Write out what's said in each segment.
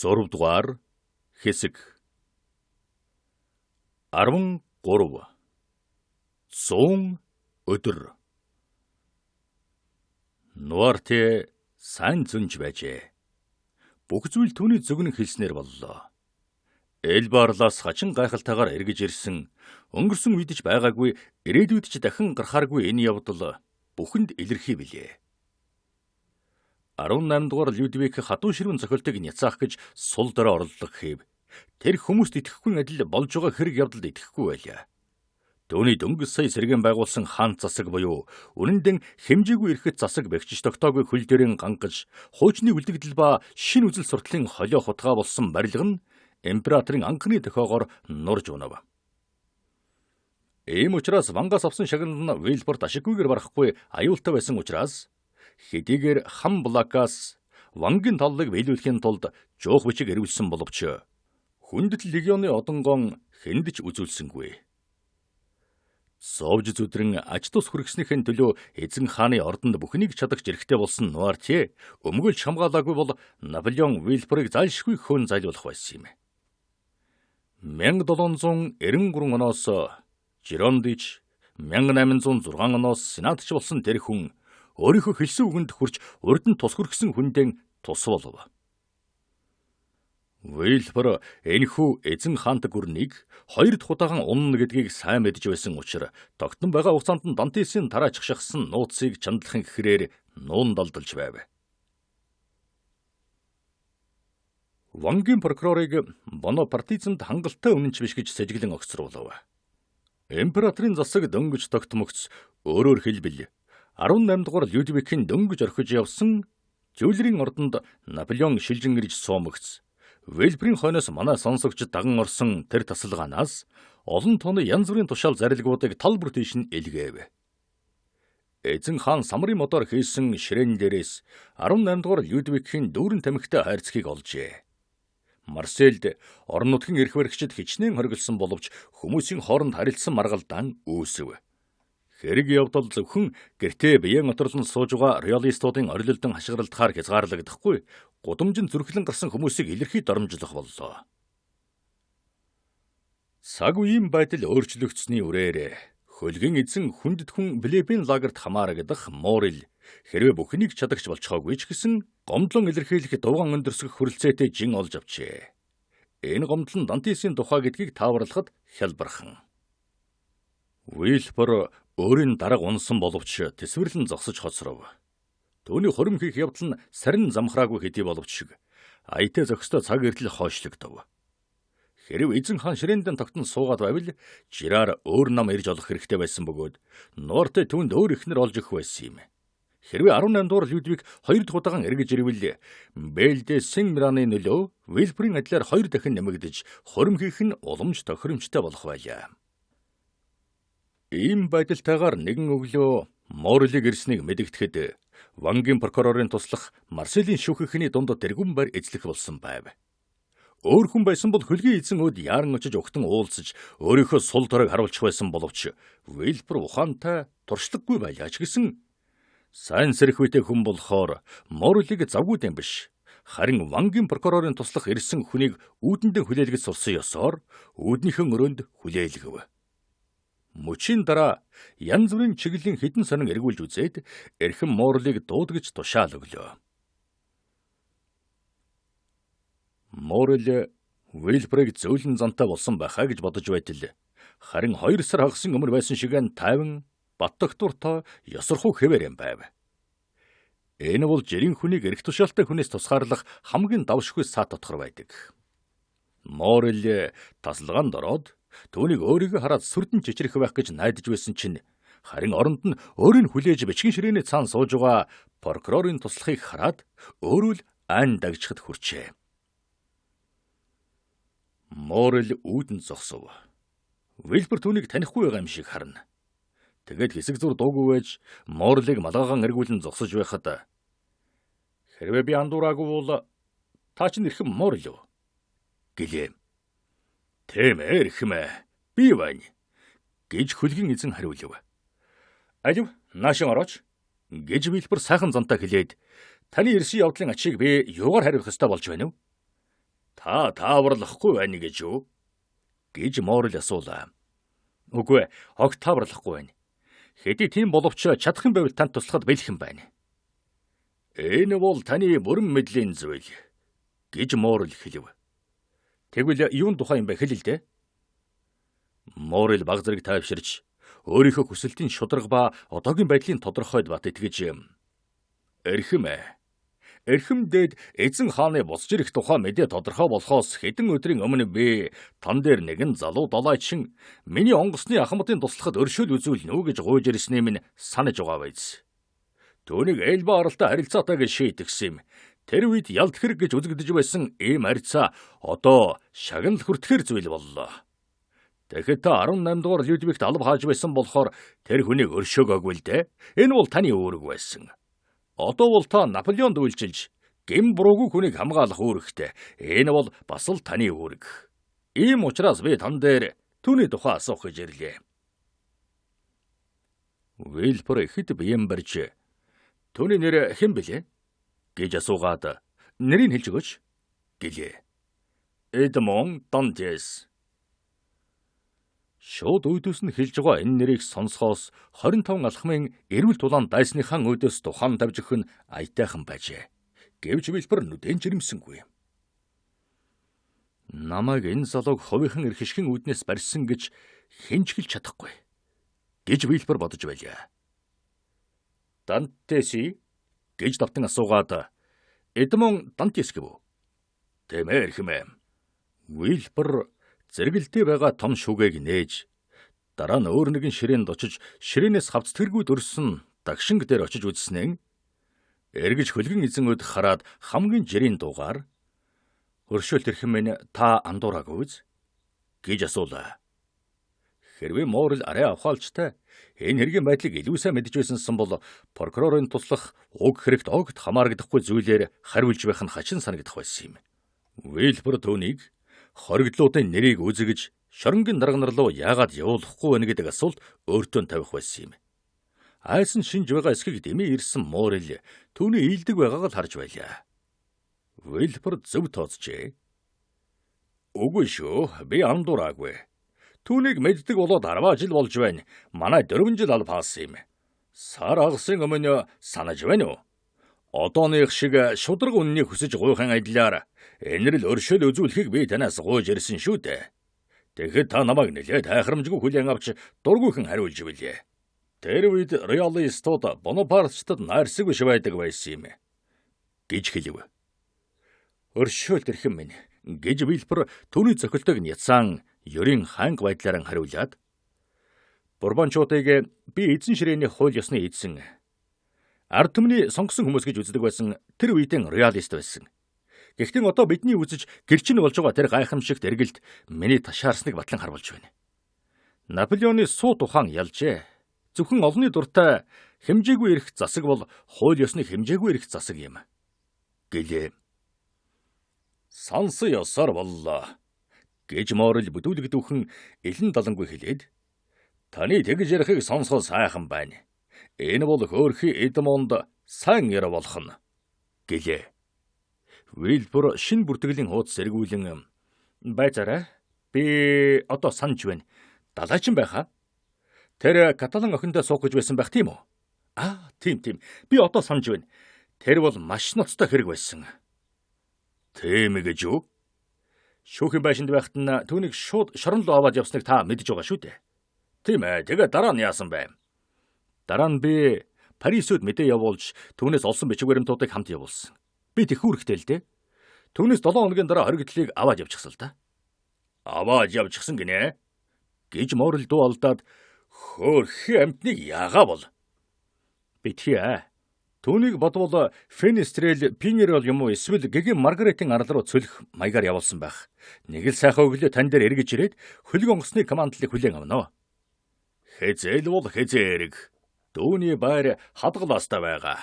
6 дугаар хэсэг 13 100 өдөр Нуарте сайн зөнж байжээ. Бүх зүйл түүний зөвгөн хэлснээр боллоо. Эльбарлаас хачин гайхалтайгаар эргэж ирсэн өнгөрсөн үед ч байгаагүй ирээдүйд ч дахин гарахааргүй энэ явдал бүхэнд илэрхий билээ. 18 дугаар Людвиг хатуу ширүүн цохилтыг няцаах гэж сул дорой орлог хийв. Тэр хүмүүст итгэхгүй адил болж байгаа хэрэг явдалд итгэхгүй байлаа. Төвний дөнгөс сая сэргэн байгуулсан хаан засаг буюу үнэндээ хэмжээгүй ирэхэд засаг бэгчж тогтоогүй хөл дээрэн гангаж хуучны үлдэгдэл ба шин үзэл суртлын холио хутгаа болсон барилга нь императорын анхны дохиогоор нурж унав. Ийм учраас вангаас авсан шагнал нь Вильборт ашиггүйгээр барахгүй аюултай байсан учраас хэдийгээр хам блакаас вангийн таллыг биелүүлэхийн тулд жуух бичиг ирүүлсэн боловч хүндэт легионы одонгон хэнд ч үзүүлсэнгүй. Совж зүдрэн ач тус хүргэснийхэн төлөө эзэн хааны ордонд бүхнийг чадагч эрэхтэй болсон Нуартье өмгөөлж хамгаалаагүй бол Наполеон Вильборыг зайлшгүй хөөн зайлуулах байсан юм. 1793 оноос Жирондич, 1806 оноос сенатч болсон тэр хүн өөрийнхөө хэлсэн үгэнд хүрч урд нь тус хүргэсэн хүндээ тус болов. Вильбор энэхүү эзэн хаант гүрнийг 2 дахь удаахан унна гэдгийг сайн мэдж байсан учраас тогтсон байгаа хугацаанд нь Дантесийн тараачих шахсан нууцыг чандлахын гэхрээр нуун далдалж байв. Вангийн прокурорыг Бонапартизмд хангалттай үнэнч биш гэж сэжиглэн огцруулав. Императорын засаг дөнгөж тогтмогц өөрөөр хэлбэл 18 дугаар Людвигийн дөнгөж орхиж явсан Жюльрийн ордонд Наполеон шилжин ирж суумагц. Вильбрийн хойноос манай сонсогч даган орсон тэр тасалгаанаас олон тооны янз бүрийн тушаал зарилгуудыг тал бүр тийш нь илгээв. Эзэн хаан самрын модоор хийсэн ширээн дээрээс 18 дугаар Людвигийн дүүрэн тамхитай хайрцгийг олжээ. Марсельд орон нутгийн эрх баригчид хичнээн хориглосон боловч хүмүүсийн хооронд харилцсан маргалдаан үүсв. Хэрэг явдал зөвхөн гэртээ биеэн оторлон сууж байгаа реалистуудын орилолдон хашгиралдахаар хязгаарлагдахгүй гудамжинд зүрхлэн гарсан хүмүүсийг илэрхий доромжлох боллоо. Цаг үеийн байдал өөрчлөгдсөний үрээр хөлгийн эзэн хүндэт хүн Блебийн лагерт хамаарагдах Морил хэрвээ бүхнийг чадагч болчихоогүй ч гэсэн гомдлон илэрхийлэх дууган өндөрсгөх хүрэлцээтэй жин олж авчээ. Энэ гомдол нь Дантесийн тухай гэдгийг тааварлахад хялбархан. Вильбор өөрийн дарга унсан боловч тэсвэрлэн зогсож хоцров. Төвний хорим хийх явдал нь сарин замхраагүй хэдий боловч шиг аятай зохистой цаг эртэл хойшлогдов. Хэрв эзэн хаан ширээндэн тогтон суугаад байвал жираар өөр нам ирж олох хэрэгтэй байсан бөгөөд Нуарте түүнд өөр ихнэр олж өгөх байсан юм. Хэрвээ 18 дугаар Людвиг 2 дахь удаахан эргэж ирвэл Бэлдэ Сен-Мираны нөлөө Вильбрийн адилаар 2 дахин нэмэгдэж хорим хийх нь уламж тохиромжтой болох байлаа. Ийм байдалтайгаар нэгэн өглөө Морилыг ирснийг мэдэгдэхэд Вангийн прокурорын туслах Марселийн шүүхийнхний дунд тэргүүн байр эзлэх болсон байв. Өөр хүн байсан бол хөлгийн эзэн өд яаран очиж өгтөн уулзаж өөрийнхөө сул доройг харуулчих байсан боловч Вильбор ухаантай туршлагагүй байлаа ч гэсэн сайн сэрхүйтэй хүн болохоор Морилыг завгүй дэм биш. Харин Вангийн прокурорын туслах ирсэн хүнийг үүдэндээ хүлээлгэж сурсан ёсоор үүднийхэн өрөөнд хүлээлгэв. Мөчийн дараа янз бүрийн чиглэлийн хідэн сонин эргүүлж үзээд эрхэм Морилыг дуудагч тушаал өглөө. Морил Вильборыг зөөлөн зантай болсон байхаа гэж бодож байтал харин 2 сар хагасан өмнө байсан шигээр тайван бат доктортой ёсорхуу хэвээр юм байв. Энэ бол жирийн хүнийг эрх тушаалтай хүнээс тусгаарлах хамгийн давшгүй саат дотгор байдаг. Морил тасалгаанд ороод түүнийг өөрийгөө хараад сүрдэн чичрэх байх гэж найдаж байсан чинь харин оронд нь өөрийг хүлээж бичгийн ширээний цаан сууж байгаа прокурорын туслахыг хараад өөрөө л айн дагжихад хүрчээ. Морил үүдэн зогсов. Вильбор түүнийг танихгүй байгаа юм шиг харна. Тэгээд хэсэг зур дуугүй байж Морилыг малгайгаан эргүүлэн зогсож байхад хэрвээ би андуураагүй бол та чинь эрхэм Морил юу гэлээ. Тийм эрхэм би байна гэж хөлгийн эзэн хариулв. Алив наашин орооч гэж Вильбор сайхан зантаа хэлээд таны ирсэн явдлын ачийг би юугаар хариулах ёстой болж байна вэ Та тааварлахгүй байна гэж юу? Гэж Моррель асуулаа. Үгүй, огт тааварлахгүй байна. Хэдий тийм боловч чадах юм байвал танд туслахад бэлхэн байна. Энэ бол таны бүрэн мэдлийн зүйл гэж Моррель хэлв. Тэгвэл юун тухай юм бэ хэлэл дээ? Моррель баг зэрэг тайвширч өөрийнхөө хүсэлтийн шударга ба одоогийн байдлын тодорхойд бат итгэж Эрхэм дээд эзэн хааны буцаж ирэх тухай мэдээ тодорхой болохоос хэдэн өдрийн өмнө би тан дээр нэгэн залуу далайчин миний онгоцны ахмадын туслахад өршөөл үзүүлнэ үү гэж гуйж ирснийг минь санаж байгаа биз. Түүнийг Элба аралтай харилцаатай гэж шийдэгсэн юм. Тэр үед ялт хэрэг гэж үзэгдэж байсан ийм харилцаа одоо шагнал хүртэхэр зүйл боллоо. Тэгэхэд та 18 дугаар Людвигт алба хааж байсан болохоор тэр хүнийг өршөөгөөгүй л дээ. Энэ бол таны үүрэг байсан. Одоо бол та Наполеонд үйлчилж гэм буруугүй хүнийг хамгаалах үүрэгтэй. Энэ бол бас л таны үүрэг. Ийм учраас би тан дээр түүний тухай асуух гэж ирлээ. Вильпер ихэд биеэм барьж түүний нэр хэн бэлээ? Гэж асуугаад нэрийг хэлж өгөөч гэлээ. Эдмон Дантес. Шууд өөдөөс нь хэлж байгаа энэ нэрийг сонсохоос 25 алхмын эрүүл тулаан дайсныхаа өөдөөс тухайн тавьж өгөх нь аятайхан байжээ. Гэвч Вильпер нүдэн жирэмсэнгүй. Намайг энэ залууг хувийнхан эрхшигэн үүднээс барьсан гэж хинч хэлж чадахгүй гэж Вильпер бодож байлаа. Дантеси гэж давтан асуугаад Эдмон Дантес гэв. Тэмээ эрхэмээ. Вильпер зэрэгэлдээ байгаа том шүгээг нээж дараа нь өөр нэгэн ширээнд очиж ширээнээс хавцтгэргүй дөрсөн дагшинг дээр очиж үзснэн эргэж хөлгөн эзэн өд хараад хамгийн жирийн дуугаар өршөөлт эрхэм минь та андуураагүй үз гэж асуулаа. Хэрвээ Моррель арай авхаалжтай энэ хэргийн байдлыг илүү сайн мэдж байсансан бол прокурорын туслах уг хэрэгт огт хамаарагдахгүй зүйлээр хариулж байх нь хачин санагдах байсан юм. Вильпер түүнийг хоригдлуудын нэрийг үзэгж шоронгийн дарга нар руу яагаад явуулахгүй байна гэдэг асуулт өөртөө тавих байсан юм. Айсан шинж байгаа эсхийг дэмий ирсэн Моррель түүний ийдэг байгааг л харж байлаа. Вильпер зөв тооцжээ. Үгүй шүү, би андуураагүй. Түүнийг мэддэг болоод 10 жил болж байна. Манай 4 жил алба хаасан юм. Сар агасын өмнө санаж байна уу? Одооных шиг шудраг үннийг хүсэж гуйхан адилаар энэрл өршөөл үзүүлэхийг би танаас гуйж ирсэн шүү дээ. Тэгэхэд та намайг нэлээд хайхрамжгүй хүлээн авч дургүйхэн хариулж билээ. Тэр үед реалистууд Бонапартчдад найрсаг биш байдаг байсан юм гэж хэлв. Өршөөлт эрхэм минь гэж Вильпер түүний зохилтыг няцаан ёрийн ханга байдлаар хариулаад Бурбончуудыг би эзэн ширээний хууль ёсны эзэн ард түмний сонгосон хүмүүс гэж үздэг байсан тэр үеийн реалист байсан. Гэхдээ одоо бидний үзэж гэрчин болж байгаа тэр гайхамшигт эргэлт миний ташаарсныг батлан харуулж байна. Наполеоны суу тухайн ялжээ. Зөвхөн олонний дуртай хэмжээгүй эрх засаг бол хууль ёсны хэмжээгүй эрх засаг юм гэлээ. Сансан ёсоор боллоо гэж Моррель бүдүүлэгдүүхэн элен далангүй хэлээд таны тэгж ярихыг сонсоход сайхан байна. Энэ бол хөөрхий Эдмонд сайн яра болох нь гэлээ. Вильпер шин бүртгэлийн хуудас сэргүүлэн байцаарай. Би одоо санаж байна. Далайчин байхаа. Тэр каталан охиндоо суух гэж байсан байх тийм үү? Тийм. Би одоо санаж байна. Тэр бол маш ноцтой хэрэг байсан. Тийм гэж юу? Шүүхийн байшинд байхад нь түүнийг шууд шорон руу аваад явсныг та мэдж байгаа шүү дээ. Тийм ээ. Тэгээ дараа нь яасан бэ? Дараа нь би Парисд мэдээ явуулж түүнээс олсон бичиг баримтуудыг хамт явуулсан. Би тэхүү хэрэгтэй л дээ. Түүнээс 7 хоногийн дараа хоригдлыг аваад явчихсан л да. Аваад явчихсан гинэ? Гэж Моррель дуу алдаад хөөрхий амтныг яагаа бол? Битгий. Түүнийг бодвол Фенестрэл Пинерол юм уу эсвэл гэгээн Маргаретийн арал руу цөлөх маягаар явуулсан байх. Нэг л сайхан өглөө тань дээр эргэж ирээд хөлөг онгоцны командлыг хүлээн авна. Хэзээ л бол хэзээ эрг. Дүүний байр хадгалаастай байгаа.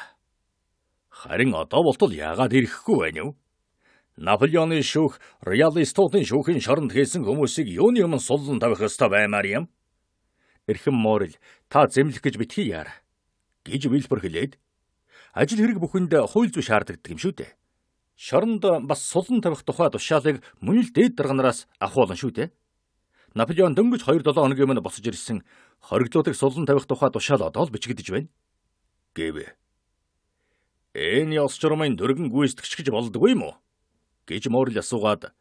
Харин одоо болтол яагаад ирэхгүй байна юу? Наполеоны шүүх, реалистуудын шүүхийн шоронд хийсэн хүмүүсийг юуны өмнө суллан тавих ёстой баймаар юм? Эрхэм Моррель, та зэмлэх гэж битгий яар гэж Вильпер хэлээд ажил хэрэг бүхэнд хууль зүй шаарддаг юм шүү дээ. Шоронд бас сулан тавих тухай тушаалыг мөн л дээд дарганараас авах болно шүү дээ. Наполеон дөнгөж 2-7 хоногийн өмнө босож ирсэн хориглуудыг сулан тавих тухай тушаал одоо л бичигдэж байна. Гэвэ. Энэ ёс журмын дөргөн гүйцэтгэж гэж болдгүй юм уу? Гэж Моррель асуугаад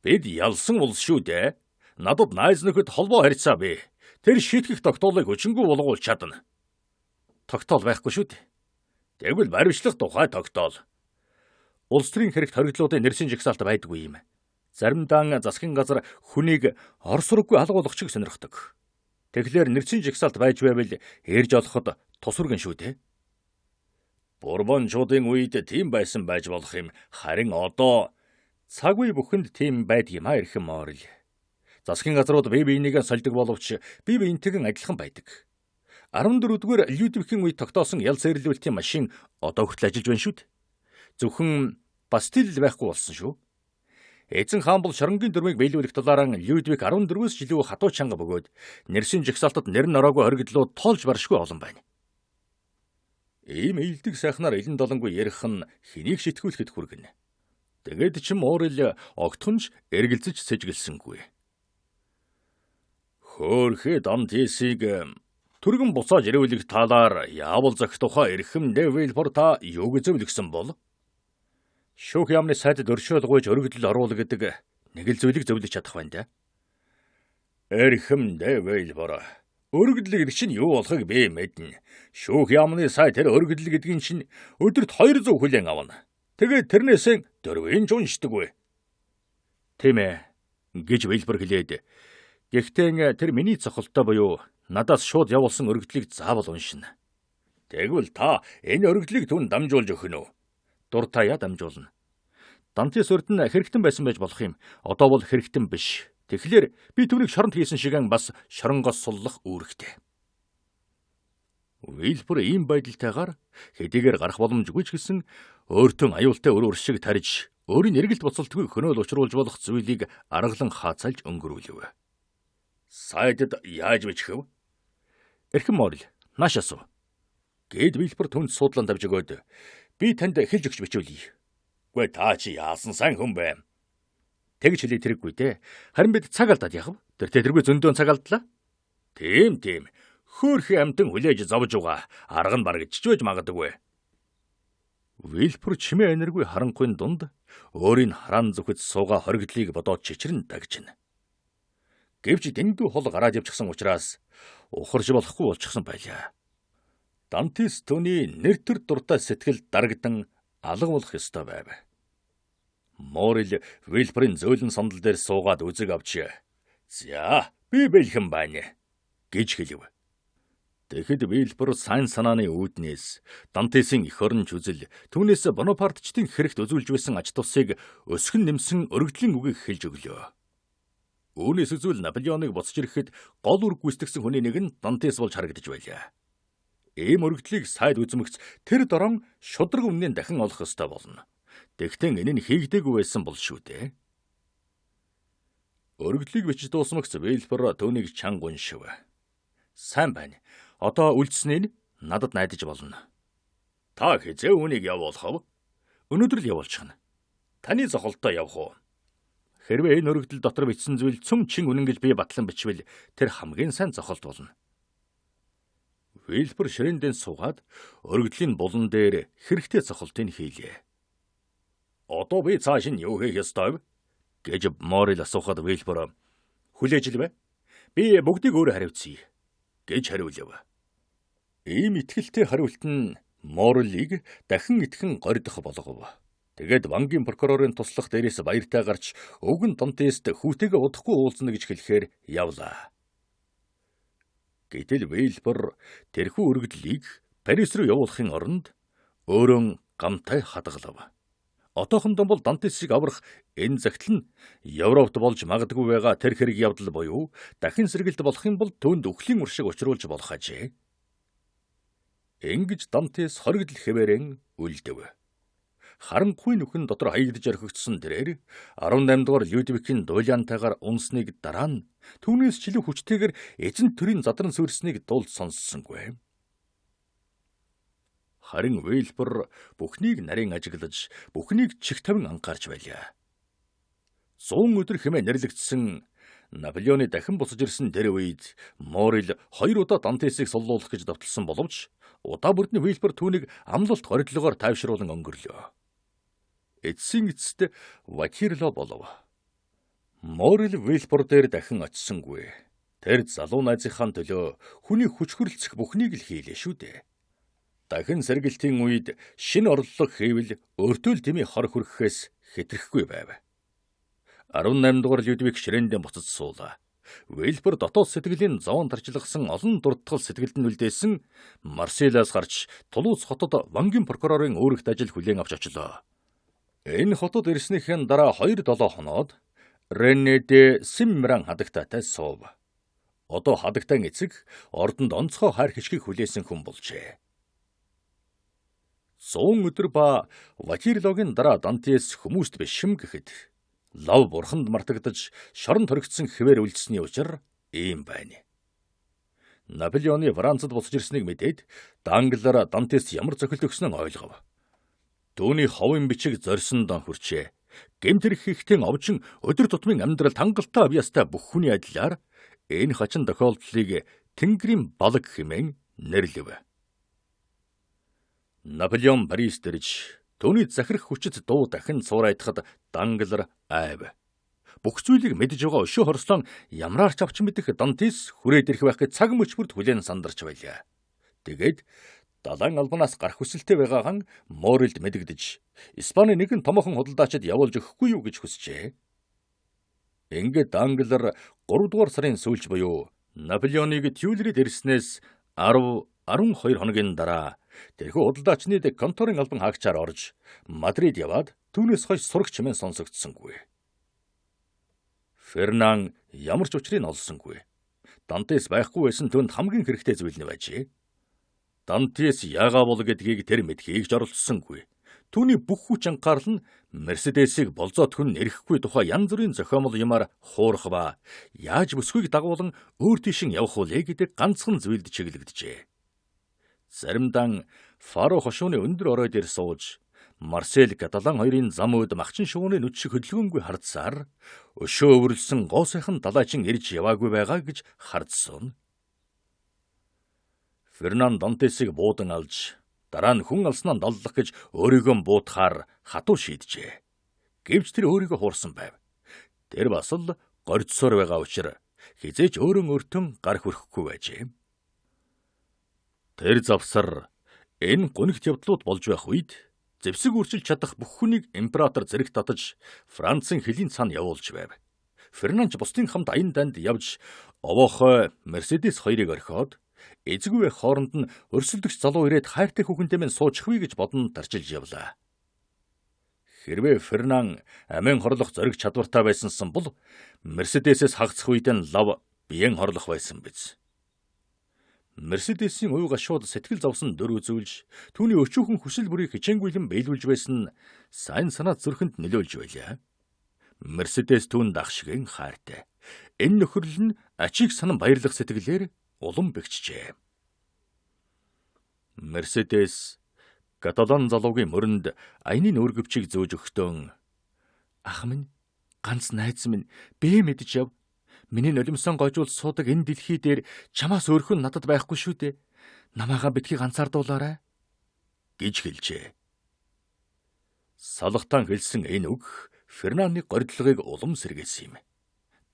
бид ялсан улс шүү дээ. Надад найз нөхөд холбоо харьцаа бэ. Тэр шийтгэх тогтоолыг хүчингүй болгуулж чадна. Тогтоол байхгүй шүү дээ. Тэгвэл баримтлах тухай тогтоол. Улс төрийн хэрэгт хориглуудын нэршин жагсаалт байдгүй юм. Заримдаа засгийн газар хүнийг орос руугүй алгуулах чиг сонирхдог. Тэгэхээр нэршин жагсаалт байж байвал эрж олоход тусваргэн шүү дээ. Бурбончуудын үед тийм байсан байж болох юм. Харин одоо цаг үе бүхэнд тийм байдгиймаа эрхэм Моррель. Засгийн газрууд бие биенийгээ сольдог боловч бие биентэйгэн адилхан байдаг. 14-р Людвигийн үед тогтоосон ял сэрлүүлтийн машин одоо хүртэл ажиллаж байна шүү дээ. Зөвхөн Бастил байхгүй болсон шүү. Эзэн хаан бол шоронгийн дүрмийг биелүүлэх талаар Людвиг 14-өөс жилүү хатуу чанга бөгөөд нэршин жагсаалтад нэр нороогүй хоригдлууд тоолж баршгүй олон байна. Ийм ийдэг сайхнаар элен долонгүй ярих нь хэнийг шитгүүлэхэд хүргэнэ. Тэгээд ч Моррель огтхонж эргэлзэж сэжгэлсэнгүй. Хөөхөд Дантесийг түргэн буцааж ирүүлэх талаар яавал зах тухай эрхэм Невильфор та юу гэж зөвлөсөн бол? Шүүх яамны сайдд өршөөлгүйж өргөдөл оруул гэдэг нэг л зүйлийг зөвлөж чадах байна да. Эрхэм Невильфор өргөдөл гэдэг чинь юу болохыг би мэднэ. Шүүх яамны сайд тэр өргөдөл гэдгийн чинь өдөрт 200 хүлээн авна. Тэгээд тэрнээсээ 4-ийн уншдаг вэ. Тийм ээ гэж Вильбер хэлээд. Гэхдээ тэр миний цохолтой буюу надаас шууд явуулсан өргөдлийг заавал уншина. Тэгвэл та энэ өргөдлийг түн дамжуулж өгөх нь үү? Дуртая дамжуулна. Дантес урд нь хэрэгтэн байсан байж болох юм. Одоо бол хэрэгтэн биш. Тэгэхээр би түүнийг шоронд хийсэн шигэн бас шоронгоос суллах үүрэгтэй. Вильбер ийм байдалтайгаар хэдийгээр гарах боломжгүй ч гэсэн өөртөө аюултай өр шиг тарж өөрийн эргэлт буцалтгүй хөнөөл учруулж болох зүйлийг аргалан хаацалж өнгөрүүлв. Сайдд яаж бичих вэ? Эрхэм Моррель, нааш асуу. Гэд Вильбер түнд судлан давж өгөөд би танд хэлж өгч бичүүлье. Гүй та чи яасан сайн хүн бэ? Тэгж хэлээ тэрэггүй те. Харин бид цаг алдаад яах вэ? Тэр тэргүй зөндөөн цаг алдлаа. Тийм. Хөөрхөн амтан хүлээж зовж байгаа. Арга нь бараг чичвэж магадаггүй. Вильбер чимээ энергүй харанхуйн дунд өөрийн хараан зүхэд сууга хоригдлыг бодоод чичрэн дагжина. Гэвч дэндүү хол гараад явчихсан учраас ухарж болохгүй болчихсон байлаа. Дантес түүний нэр төр дуртай сэтгэл дарагдан алга болох ёстой байв. Моррель Вильберийн зөөлөн сандал дээр суугаад үзэг авч "За, би бэлхэн байна" гэж хэлв. Тэгэхэд Вильбер сайн санааны үүднээс Дантесийн эх оронч үзэл түүнээс Бонапартчдын хэрэгт үзүүлж байсан ач тусыг өсгөн нэмсэн өргөдлийн үгийг хэлж өглөө. Үүнээс үзвэл Наполеоныг буцаж ирэхэд гол үр гүйцэтгсэн хүний нэг нь Дантес болж харагдаж байлаа. Ийм өргөдлийг сайд үзмэгц тэр дорон шудраг өмнө дахин олох ёстой болно. Тэгтэн энэ нь хийгдээгүй байсан бол шүү дээ. Өргөдлийг бичиж дуусмагц Вильбер түүнийг чанга уншив. Сайн байна. Одоо үлдснээ надад найдаж болно. Та хизээ үнийг явуулах вэ? Өнөөдөр л явуулчихна. Таны зохолтой явах уу? Хэрвээ энэ өргөдөл дотор бичсэн зүйл цөм чин үнэн гэж би батлан бичвэл тэр хамгийн сайн зохолт болно. Вильбер ширээндээ суугаад өргөдлийн булан дээр хэрэгтэй зохолтыг хийлээ. Одоо би цааш нь юу хийх ёстой вэ? Гэж Моррель асуухад Вильбер хүлээж л бай. Би бүгдийг өөрөө хариуцъя гэж хариулв. Ийм итгэлтэй хариулт нь Моррелийг дахин итгэн гордох болгов. Тэгээд бангийн прокурорын туслах дээрээс баяртай гарч өвгөн Дантест хүүтэйгээ удахгүй уулзна гэж хэлэхээр явлаа. Гэтэл Вильбер тэрхүү өргөдлийг Парис руу явуулахын оронд өөрөө гамтай хадгалав. Одоохондоо бол Дантесийг аврах энэ загтал нь Европт болж магадгүй байгаа тэр хэрэг явдал буюу дахин сэргэлт болох юм бол түүнд өхлийн уршиг учруулж болох ажээ. Ингэж Дантес хоригдл хэвээрэн үлдэв. Харанхуй нүхэн дотор хаягдж орхигдсон тэрээр 18 дугаар Людвигийн дуулиантайгаар унсныг дараа нь түүнээс чилүү хүчтэйгээр эзэн төрийн задран сүрснийг дуулж сонссонгүй. Харин Вейлбор бүхнийг нарийн ажиглаж, бүхнийг чих тавин анхаарч байлаа. 100 өдөр хэмээн нэрлэгдсэн Наполеоны дахин буцаж ирсэн тэр үед Морил 2 удаа Дантесийг суллуулах гэж давталсан боловч удаа бүрдний Вейлбор түүнийг амлалт хоригдлогоор тайвшруулан өнгөрлөө. Эцсийн эцэст Ватерлоо болов. Морил Вейлбор дээр дахин очисонгүй. Тэр залуу найзынхаа төлөө хүний хүч хөрөлцөх бүхнийг л хийлээ шүү дээ. Дахин сэргэлтийн үед шинэ орлого хийвэл өөртөө л дэмий хор хүрхэхээс хэтрэхгүй байв. 18 дугаар Людвиг ширээндээ буцаж суулаа. Вейлбор дотоод сэтгэлийн зовоон тарчилгасан олон дурдтгал сэтгэлд нь үлдээсэн Марселаас гарч Тулуз хотод Вангийн прокурорын өөрөгт ажил хүлээн авч очлоо. Энэ хотод ирснийхэн дараа 2-7 хоноод Рене де Симмран хадагтаатай суув. Одоо хадагтайн эцэг ордонд онцгой хайр хишгийг хүлээсэн хүн болжээ. 100 өдөр ба Ватерлогийн дараа Дантес хүмүүст бишим гэхэд лав бурханд мартагдаж шорон торигдсон хэвээр үлдсэний учир ийм байна. Наполеоны Францад буцаж ирснийг мэдээд Данглар Дантес ямар зохилт өгснөө ойлгов. Түүний ховын бичиг зорьсон дон хүрчээ. Гэмтэрх хийхтэн овжин өдөр тутмын амьдрал хангалттай авьяастай бүх хүний адилаар энэ хачин тохиолдлыг Тэнгэрийн балаг хэмээн нэрлэв. Наполеон Парис дэрж түүний захирах хүчит дуу дахин цуурайтахад Данглар айв. Бүх зүйлийг мэдж байгаа өшөө хорслон ямраарч авч мэдэх Дантес хүрээд ирэх байх гэж цаг мөчбөрд хүлээн сандарч байлаа. Тэгээд далайн албанаас гарах хүсэлтэй байгаахан Морилд мэдэгдэж Испани нэгэн томоохон худалдаачид явуулж өгөхгүй юу гэж хүсжээ. Ингээд Данглар 3 дугаар сарын сүүлч буюу Наполеоныг Тюлрид ирснээс 10-12 хоногийн дараа тэрхүү худалдаачны конторын албан хаагчаар орж Мадрид яваад түүнээс хойш сурагч хэмээн сонсогдсонгүй. Фернан ямар ч учрыг олсонгүй. Дантес байхгүй байсан түнд хамгийн хэрэгтэй зүйл нь байжээ. Дантес яагаа бол гэдгийг тэр мэдхийг ч оролцсонгүй. Түүний бүх хүч анхаарал нь Мерседесийг болзоот хүн эрэхгүй тухай янз бүрийн зохиомол юмар хуурах ба яаж бүсгүйг дагуулan өөр тийшин явах вэ гэдэг ганцхан зүйлд чиглэгдэжээ. Заримдаа Фаро хошууны өндөр оройд ир сууж Марсел Каталан хоёрын зам үед махчин шувууны нүд шиг хөдөлгөөнгүй хардсаар өшөө өвөрлсөн гоо сайхан далайчин ирж яваагүй байгаа гэж хардсан. Фернан Дантесийг буудан алж дараа нь хүн алснаа даллах гэж өөрийгөө буутахаар хатуу шийджээ. Гэвч тэр өөрийгөө хуурсан байв. Тэр бас л горьцсоор байгаа учраас хизээч өөртөө гар хүрхгүй байжээ. Тэр завсар энэ гүнигт явдлууд болж байх үед зэвсэг үрчилж чадах бүх хүнийг император зэрэг татаж Францын хөлийн цаана явуулж байв. Фернанд бусдын хамт аян данд явж овоохой Мерседес хоёрыг орхиод эзгүй хооронд нь өрсөлдөгч залуу ирээд хайртай хүүхэнтэй минь суучихвээ гэж бодон тарчилж явлаа. Хэрвээ Фернан амин хорлох зориг чадвартай байсансан бол Мерседесээс хагацх үед нь лав биеэн хорлох байсан биз. Мерседесийн уй гашууд сэтгэл зовсон дөр үзүүлж түүний өчүүхэн хүсэл бүрийг хичээнгүйлэн биелүүлж байсан сайн санаа зүрхэнд нөлөөлж байлаа. Мерседес түүнд ахшигэн хайртай. Энэ нөхөрлөл нь ачийг санан баярлах сэтгэлээр улам бэгчжээ. Мерседес Каталан залуугийн мөрөнд аяны нүргэвчийг зөөж өгтөн "Ах минь, ганц найз минь, бэ мэдж яв. Миний нулимсан гойжуул суудаг энэ дэлхий дээр чамаас өөрхөн надад байхгүй шүү дээ. Намаагаа битгий ганцаардуулаарай" гэж хэлжээ. Салхтан хэлсэн энэ үг Фернаны горьдлогыг улам сэргээсэн юм.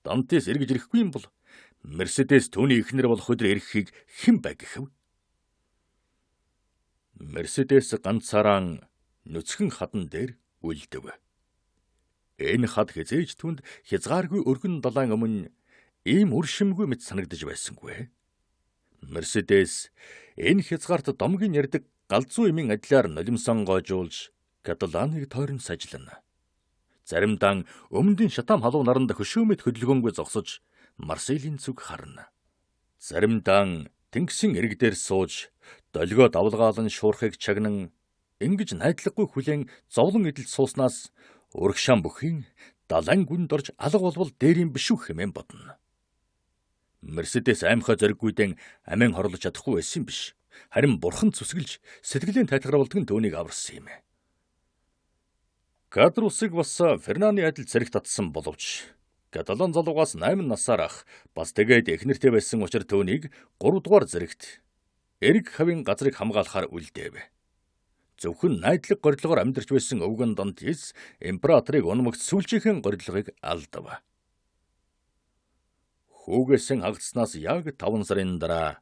Дантес эргэж ирэхгүй юм бол Мерседес түүний эхнэр болох өдөр ирэхийг хэн бай гэхэв? Мерседес ганцаараа нүцгэн хадан дээр үлдэв. Энэ хад хизээж түнд хязгааргүй өргөн далайн өмнө ийм үр шимгүй мэт санагдаж байсангүй. Мерседес энэ хязгаарт домгийн ярддаг галзуу эмийн адилаар нулимсан гойжуулж Каталаныг тойрон сажлана. Заримдаа өмнөдийн шатам халуун наранд хөшөөмөд хөдөлгөөнгүй зогсож Марселийн зүг харна. Заримдаа тэнгисийн эрэг дээр сууж долгио давлгаалan шуурхыг чагнан ингэж найдлаггүй хүлээн зовлон идэлж сууснаас урагшаан бүхийн далайн гүнд орж алга болвол дээрийн биш үү хэмээн бодно. Мерседес аймхаа зориггүйдэн амин хорлож чадахгүй байсан юм биш. Харин бурхан зүсгэлж сэтгэлийн тайлгаруулдаг нь түүнийг аварсан юм. Кадр усыг бас Фернаны адил зэрэг татсан боловч Каталон залуугаас 8 насаар ах бас тэгээд эхнэртэй байсан учраас түүнийг 3 дугаар зэрэгт эрг хавийн газрыг хамгаалахаар үлдээв. Зөвхөн найдлаг горилгоор амьдарч байсан өвгөн Дантес императорыг унамагт сүүлчийнхэн горилгыг алдав. Хүүгээсэн хагацснаас яг 5 сарын дараа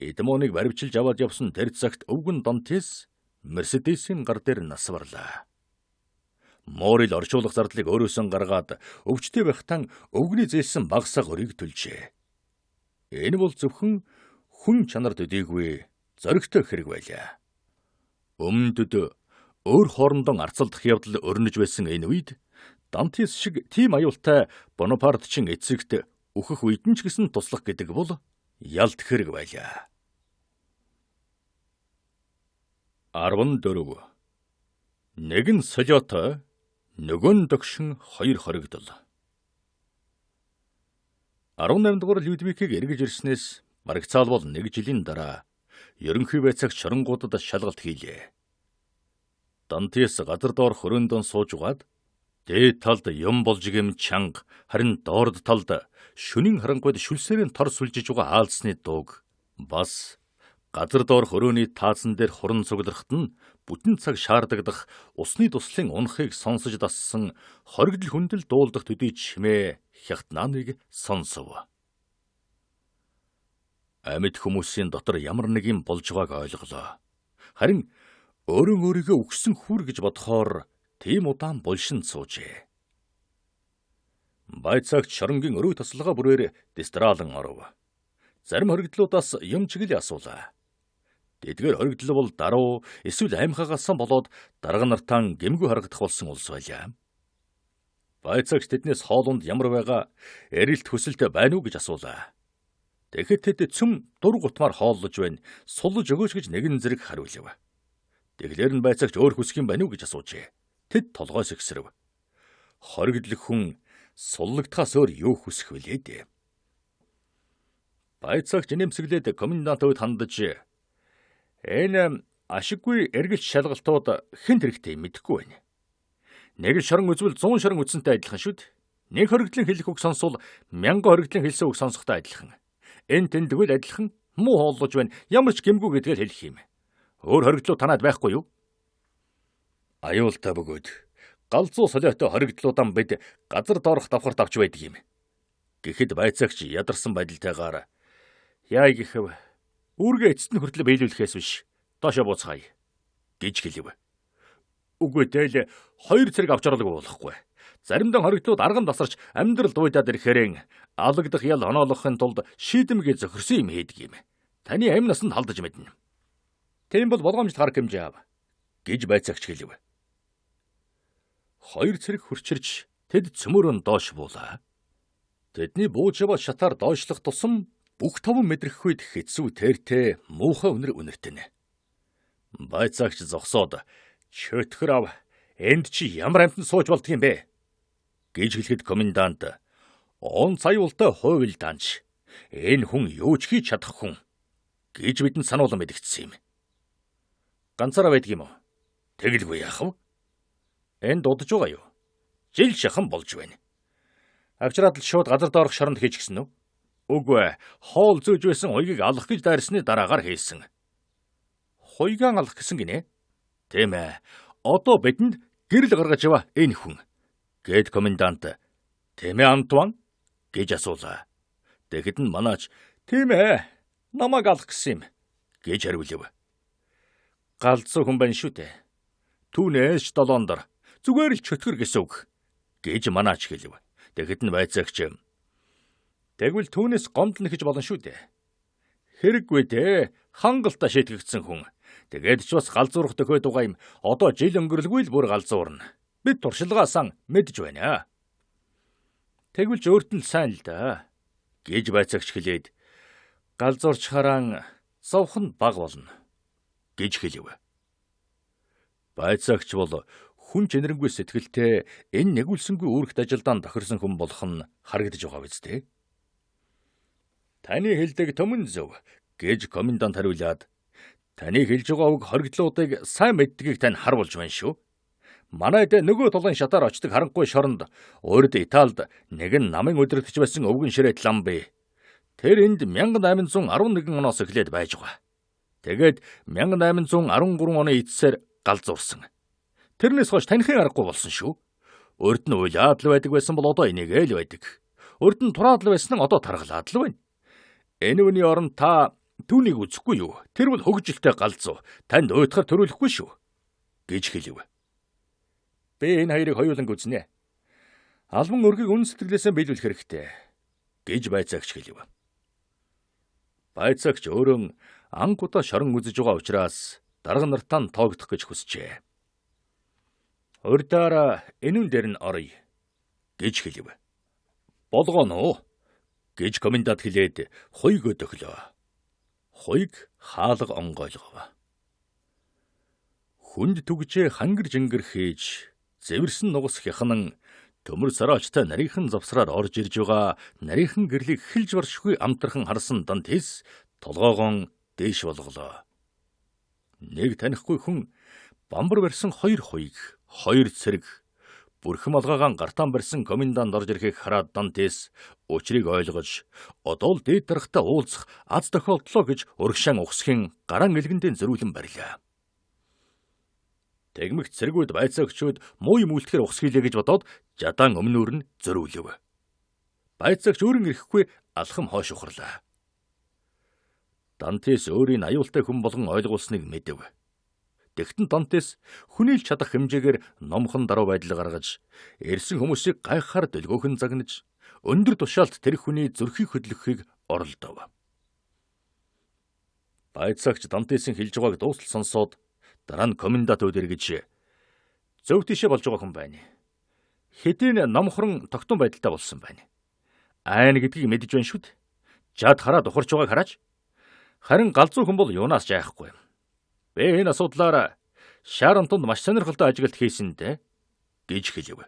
Эдмоныг баривчилж аваад явсан тэр цагт өвгөн Дантес Мерседесийн гар дээр насварлаа. Морил орчуулах зардлыг өөрөөсөн гаргаад өвчтэй байхтан өвгний зээлсэн багсаг өрийг төлжээ. Энэ бол зөвхөн хүн чанар төдийгүй зоригтой хэрэг байлаа. Өмнөд өөр хоорондоо арцалдах явдал өрнөж байсан энэ үед Дантес шиг тийм аюултай Бонапартчин эцэгт өөхөх үед нь ч гэсэн туслах гэдэг бол ялт хэрэг байлаа. 14. Нэгэн солиотой нөгөө догшин хоёр хоригдол. 18 дугаар Людвигийг эргэж ирснээс барагцаалбал 1 жилийн дараа ерөнхий байцаагч шоронгуудад шалгалт хийлээ. Дантес газар доор хөрөөндөө сууж угаад дээд талд юм болж гэм чанга, харин доорд талд шөнийн харангуйд шүлсээрийн тор сүлжиж байгаа аалзсны дууг бас газар доор хөрөөний таасан дээр хуран цугларахт нь бүтэн цаг шаардагдах усны туслын унахыг сонсож дассан хоригдл хүндэл дуулдах төдий чимээ хятнаныг сонсов. Амьд хүмүүсийн дотор ямар нэг юм болж байгааг ойлголоо. Харин өөрийгөө үхсэн хүүр гэж бодохоор тийм удаан булшин суужээ. Байцаагч шоронгийн өрөө тасалгаа бүрээр дистраалан оров. Зарим хоригдлуудаас юм чиглэл асуулаа. Тэдгээр хоригдол бол даруу эсвэл аймхаагаас болоод дарга нартаа гэмгүй харагдах болсон улс байлаа. Байцаагч тэднээс хоолунд ямар байгаа эрэлт хүсэлт байна уу гэж асуулаа. Тэгэхэд тэд цөм дур гутмаар хооллож байна, сулж өгөөч гэж нэгэн зэрэг хариулв. Тэглэр нь байцаагч өөр хүсэх юм байна уу гэж асуужээ. Тэд толгойс ихсрэв. Хоригдл хүн суллагдахаас өөр юу хүсэх вүлээ дээ. Байцаагч нэмсэглээд комендантууд хандаж энэ ашиггүй эргэлт шалгалтууд хэн хэрэгтэй мэдэхгүй байна. Нэг шорон үзвэл 100 шорон үзсэнтэй адилхан шүү дээ. Нэг хоригдлын хэлэх үг сонсвол 1000 хоригдлын хэлсэн үг сонсохтой адилхан. Энэ тэндгүүл адилхан муу хооллож байна. Ямар ч гэмгүй гэдгээр хэлэх юм. Өөр хоригдлууд танаад байхгүй юу? Аюултай бөгөөд галзуу солиотой хоригдлуудаа бид газар доорх давхарт авч байдаг юм. Гэхэд байцаагч ядарсан байдалтайгаар яа гэхэв үүргээ эцэст нь хүртэл биелүүлэхээс биш доошо буцгаая гэж хэлв. Үгүй дээл 2 цэрэг авч оруулах болохгүй. Заримдаа хоригдлууд арган тасарч амьдрал дуйдаад ирэхээрэн алагдах ял оноолохын тулд шийдэмгээ зохирсон юм хийдэг юм. Таны амь насанд халдаж мэднэ. Тийм бол болгоомжтой харах хэмжээ ав гэж байцаагч хэлв. 2 цэрэг хурчирч тэд цөмөрөн доош буулаа. Тэдний бууж яваа шатаар доошлох тусам бүх 5 мэдрэх үед хэцүү тэртээ муухай үнэр үнэртэнэ. Байцаагч зогсоод чөтгөр ав энд чи ямар амтнд сууж болдг юм бэ гэж хэлэхэд комендант он цаюултай хойвол данч энэ хүн юу ч хийж чадах хүн гэж бидэнд сануулсан мэдгдсэн юм. Ганцаараа байдаг юм уу? Тэгэлгүй яах вэ? Энд дудаж байгаа юу? Жил шахан болж байна. Авчраад л шууд газар доорх шоронд хийж гисэн үү? Үгүй, хоол зөөж байсан уйгийг алах гэж дайрсны дараагаар хийсэн. Хуйгаан алах гэсэн гинэ? Тийм ээ. Одоо бидэнд гэрэл гаргаж яваа энэ хүн. Гэт комендант. Тийм ээ Антуан гэж асуулаа. Тэгэхэд нь манаач тийм ээ. Намайг алах гэсэн юм гэж хариулв. Галзуу хүн байна шүү дээ. Түүнээс 7 дор зүгээр л чөтгөр гэсэн үг гэж манаач хэлв. Тэгэхэд нь байцаагч тэгвэл түүнээс гомдол нэхэж болно шүү дээ. Хэрэггүй дээ. Хангалттай шийтгэгдсэн хүн. Тэгээд ч бас галзуурах төхөөд байгаа юм. Одоо жил өнгөрлгүй л бүр галзуурна. Бид туршилгаасаа мэдж байна. Тэгвэл ч өөрт нь сайн л да гэж байцаагч хэлээд галзуурч хараа зовхон баг болно гэж хэлв. Байцаагч бол хүн чэнэрэнгүй сэтгэлтэй энэ нэгүүлсэнгүй үүрэгт ажилдаан тохирсон хүн болох нь харагдаж байгаа биз дээ. Таны хэлдэг төмөн зөв гэж комендант хариулаад Таны хэлж байгаа үг хоригдлуудыг сайн мэддгийг тань харуулж байна шүү. Манайд нөгөө толгойн шатаар очдог харанхуй шоронд урд Италид нэгэн намын өдөртөж байсан өвгөн ширээт лам бий. Тэр энд 1811 оноос эхлээд байж байгаа. Тэгээд 1813 оны эцсээр галзуурсан. Тэрнээс хойш танихын аргагүй болсон шүү. Урд нь уйлаад л байдаг байсан бол одоо энийгээ л байдаг. Урд нь тураад л байсан нь одоо таргалаад л байна. Энэ үний оронд та түүнийг үзэхгүй юу? Тэр бол хөгжилтэй галзуу. Танд уйтахар төрүүлэхгүй шүү. Гэж хэлэв. Би энэ хоёрыг хоёуланг үзнэ. Албан өргөг үн сэтгэлээсээ биелүүлэх хэрэгтэй. Гэж байцаагч хэлэв. Байцаагч өөрөө ангуудаа шорон үзэж байгаа учраас дарга нартаа тоогдох гэж хүсжээ. Урдаараа энүүн дээр нь оръё. Гэж хэлэв. Болгоно. Гэж комендант хэлээд хуйг өдөглөө. Хуйг хаалга онгойлгов. Хүнд түгжээ хангар жингэр хийж, зэвэрсэн нугас хяхнан төмөр сараачтай нарийнхан завсраар орж ирж байгаа нарийнхан гэрлийг хэлж баршгүй амтрхан харсан Дантес толгоогоон дээш болголоо. Нэг танихгүй хүн бамбар барьсан хоёр хуйг, хоёр цэрэг, бүрхэм алгаагаан гартаан барьсан комендант орж ирэхийг хараад Дантес учрыг ойлгож, одоо л дээд дарахта уулзах аз тохиолдлоо гэж урагшаан ухсхийн гараан элгэндээ зөрүүлэн барьлаа. Тэгмэгт цэргүүд байцаагчуд муу юм үлдэхээр ухсгийлээ гэж бодоод жадаан өмнөөр нь зөрүүлэв. Байцаагч өөрөн ирэхгүй алхам хойш ухарлаа. Дантес өөрийн аюултай хүн болгон ойлгуулсныг мэдэв. Тэгтэн Дантес хүнийл чадах хэмжээгээр номхон даруй байдал гаргаж, ирсэн хүмүүсийг гайхахаар дөлгөөхөн загнаж, өндөр тушаалд тэр хүний зүрхийг хөдлөхийг оролдов. Байцаагч Дантесийн хэлж байгааг дуустал сонсоод дараа нь комендант өдөргөж зөв тийшээ болж байгаа хүн байна. Хэдийн номхорон тогтун байдалтай болсон байна. Айн гэдгийг мэдэж байна шүү дээ. Жад хараад ухарч байгааг хараач. Харин галзуу хүн бол юунаас жаахгүй. Би энэ асуудлаар Шаронтонд маш сонирхолтой ажиглалт хийсэндэ гэж хэлэв.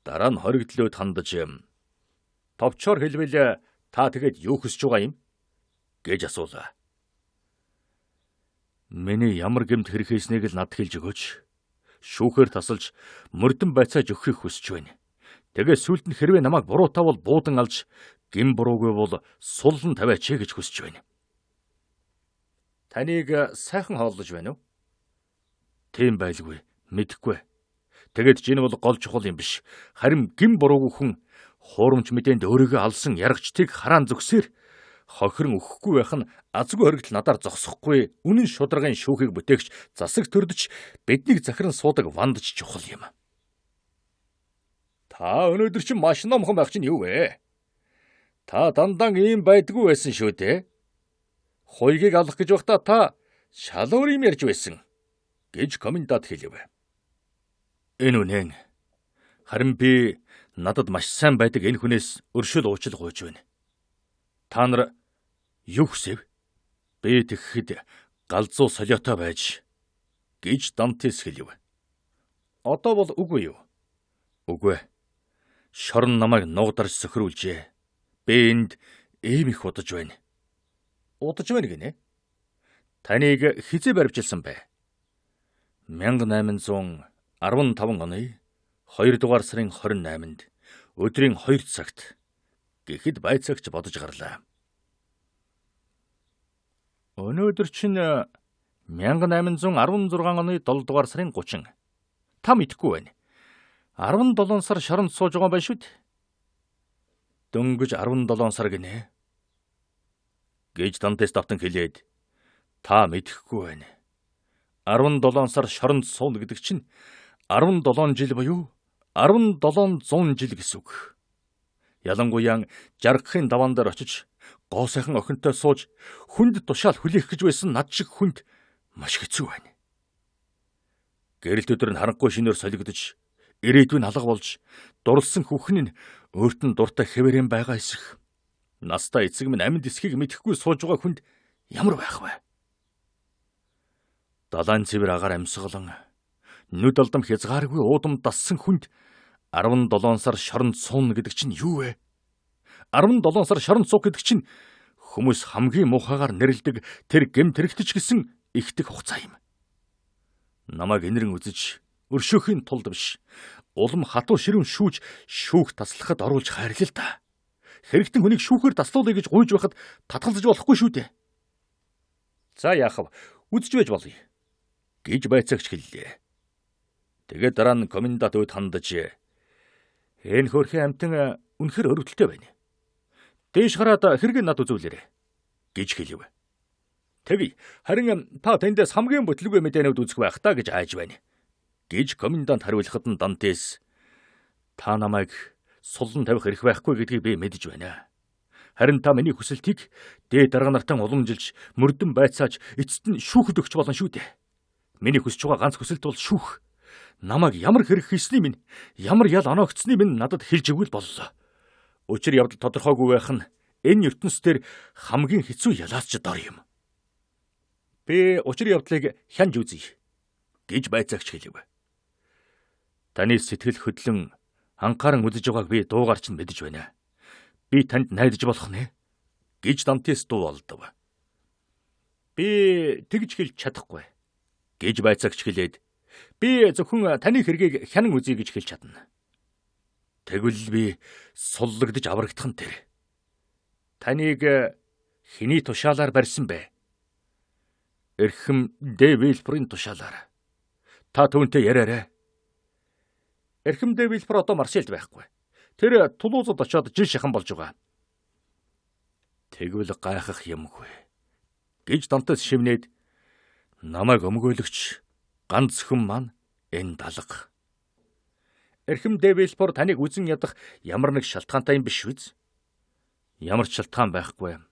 Дараа нь хоригдлоод хандаж товчоор хэлвэл та тэгээд юу хүсэж байгаа юм? Гэж асуулаа. Миний ямар гэмт хэрэгхээснийг л над хэлж өгөөч. Шүүхээр тасалж мөрдөн байцааж өгөхийг хүсэж байна. Тэгээ сүлд нь хэрвээ намайг буруутаа бол буудан алж, гин буруугүй бол суллан тавиач гэж хүсэж байна. Таныг сайхан хооллож байна уу? Тийм байлгүй, мэдэхгүй. Тэгэд чинь бол гол чухал юм биш. Харин гин буруугүй хүн хуурамч мэдээнд өөрийгөө алсан яргчдыг хараан зүгсээр хохирон өгөхгүй байх нь азгүй хоригдл надаар зогсохгүй. Үнэн шударгын шүүхийг бүтээгч засаг төрдөж биднийг захиран суудаг вандч чухал юм. Та өнөөдөр чинь маш номхон байх чинь юу вэ? Та дандаа ийм байдгүй байсан шүү дээ. Хуйгийг алах гэж байхдаа та шалуур юм ярьж байсан. Гэж комендант хэлэв. Энэ үнэн. Харин би надад маш сайн байдаг энэ хүнээс өршөөл уучлал гуйж байна. Та нар юу хүсэв? Би тэгэхэд галзуу солиотой байж гэж Дантес хэлэв. Одоо бол үгүй юу? Үгүй. Шорон намайг нуугдарч сөхрүүлжээ. Би энд ийм их удаж байна. Удаж байна гинэ? Таныг хизээ баривчилсан бэ? 1815 оны 2 дугаар сарын 28-нд өдрийн 2 цагт гэхэд байцаагч бодож гарлаа. Өнөөдөр чинь 1816 оны 7 дугаар сарын 30. Та мэдэхгүй байна. 17 сар шоронд сууж байгаа байх шүү дээ. Дөнгөж 17 сар гинэ. Гэж Дантес давтан хэлээд та мэдэхгүй байна. 17 сар шоронд суuna гэдэг чинь 17 жил буюу 1700 жил гэсэн үг. Ялангуяа жаргахын даваан дээр очиж гоо сайхан охинтой сууж хүнд тушаал хүлээх гэж байсан над шиг хүнд маш хэцүү байна. Гэрэлт өдөр нь харанхуй шинээр солигдож, ирээдүйн алга болж, дурлсан хүүхэн нь өөрт нь дуртай хэвээрэн байгаа эсэх. Настай эцэг минь амьд эсхийг мэдэхгүй сууж байгаа хүнд ямар байх вэ? Далайн цэвэр агаар амьсгалан, нүд алдам хязгааргүй уудам дассан хүнд 17 сар шоронд суuna гэдэг чинь юу вэ? 17 сар шоронд суух гэдэг чинь Хүмүүс хамгийн муухайгаар нэрлдэг тэр гэмтэрэгтч гэсэн ихтгэх хугацаа юм. Намайг инэрэн үзэж өршөөхийн тулд биш, улам хатуу ширүүн шүүж шүүх таслахад оруулж хайрлаа л да. Хэрэгтэн хүнийг шүүхээр таслуулъя гэж гуйж байхад татгалзаж болохгүй шүү дээ. За яах вэ? Үзэж байж болъё гэж байцаагч хэллээ. Тэгээд дараа нь комендант үйд хандаж энэ хөрхийн амтан үнэхэр өрөвдөлтэй байна. Дээш хараад хэрэг над үзүүлээрэй гэж хэлв. Тэгье, харин та тэндээс хамгийн бүтлгүй мэдээнүүд үзэх байх та гэж айж байна гэж комендант хариулахад нь Дантес та намайг суллан тавих эрх байхгүй гэдгийг би мэдэж байна. Харин та миний хүсэлтийг дээд дарга нартаа уламжилж мөрдөн байцааж эцэст нь шүүхэд өгч болно шүү дээ. Миний хүсэж байгаа ганц хүсэлт бол шүүх. Намайг ямар хэрэг хийсний минь, ямар ял оноогцсны минь надад хэлж өгвөл боллоо. Учир явдал тодорхойгүй байх нь энэ ертөнцийн хамгийн хэцүү ялаач дор юм. Би учир явдлыг хянж үзье гэж байцаагч хэлв. Таны сэтгэл хөдлөн анхааран үзэж байгааг би дуугаар чинь мэдэж байна. Би танд найдаж болох нэ гэж Дантес дуу болдов. Би тэгж хэлж чадахгүй гэж байцаагч хэлээд би зөвхөн таны хэргийг хянан үзье гэж хэлж чадна. Тэгвэл би суллагдж аврагдах нь тэр. Таныг хэний тушаалаар барьсан бэ? Эрхэм Дэвилприйн тушаалаар. Та түүнтэй яриарай. Эрхэм Дэвилпр одоо Марселд байхгүй. Тэр Тулуузад очиод жил шахан болж байгаа. Тэгвэл гайхах юмгүй гэж Дантес шивнээд намайг өмгөөлөгч ганц хүн маань энэ далга. Эрхэм Дэвилпр таныг үзэн ядах ямар нэг шалтгаантай юм биш үү? Ямар ч шалтгаан байхгүй.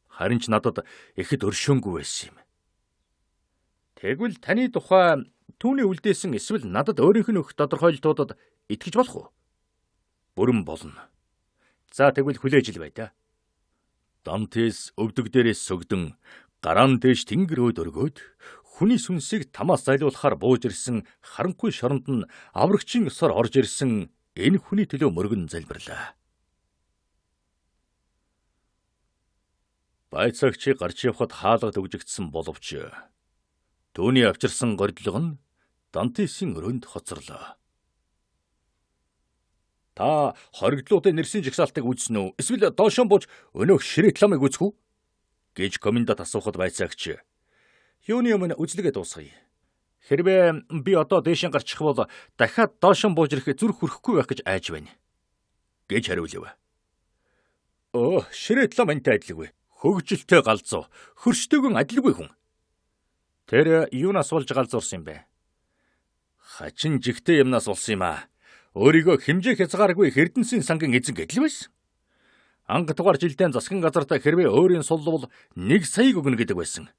Харин ч надад ихэд өршөөнгүй байсан юм. Тэгвэл таны тухай түүний үлдээсэн эсвэл надад өөрийнх нь өгөх тодорхойлолтуудад итгэж болох уу? Бүрэн болно. За тэгвэл хүлээж ил бай та. Дантес өвдөг дээрээс сөгдөн гараан дээш тэнгэр өөд өргөөд хүний сүнсийг тамаас зайлуулахаар бууж ирсэн харанхуй шоронд нь аврагчийн ёсоор орж ирсэн энэ хүний төлөө мөргөн залбирлаа. Байцаагчийг гарч явхад хаалга дүгжигдсэн боловч түүний авчирсан горилго нь Дантесийн өрөөнд хоцорлоо. Та хоригдлуудын нэрсийн жагсаалтыг үзсэн үү? Эсвэл доошон бууж өнөөх ширээт ламыг үзэх үү? Гэж комендант асуухад байцаагч юуны өмнө үзлэгээ дуусгая. Хэрвээ би одоо дээшин гарчих бол дахиад доошон бууж ирэх зүрх хүрэхгүй байх гэж айж байна. Гэж хариулв. Ширээт лам антай адилгүй. Хөгжилтэй галзуу, хөрштэйгэн адилгүй хүн. Тэр юунаас болж галзуурсан юм бэ? Хачин жигтэй юмнаас болсон юм аа. Өөрийгөө хэмжээ хязгааргүй Эрдэнэсийн сангийн эзэн гэдэл байсан. Анх дугаар жилдээ засгийн газарт хэрвээ өөрийн сул бол 1 саяг өгнө гэдэг байсан.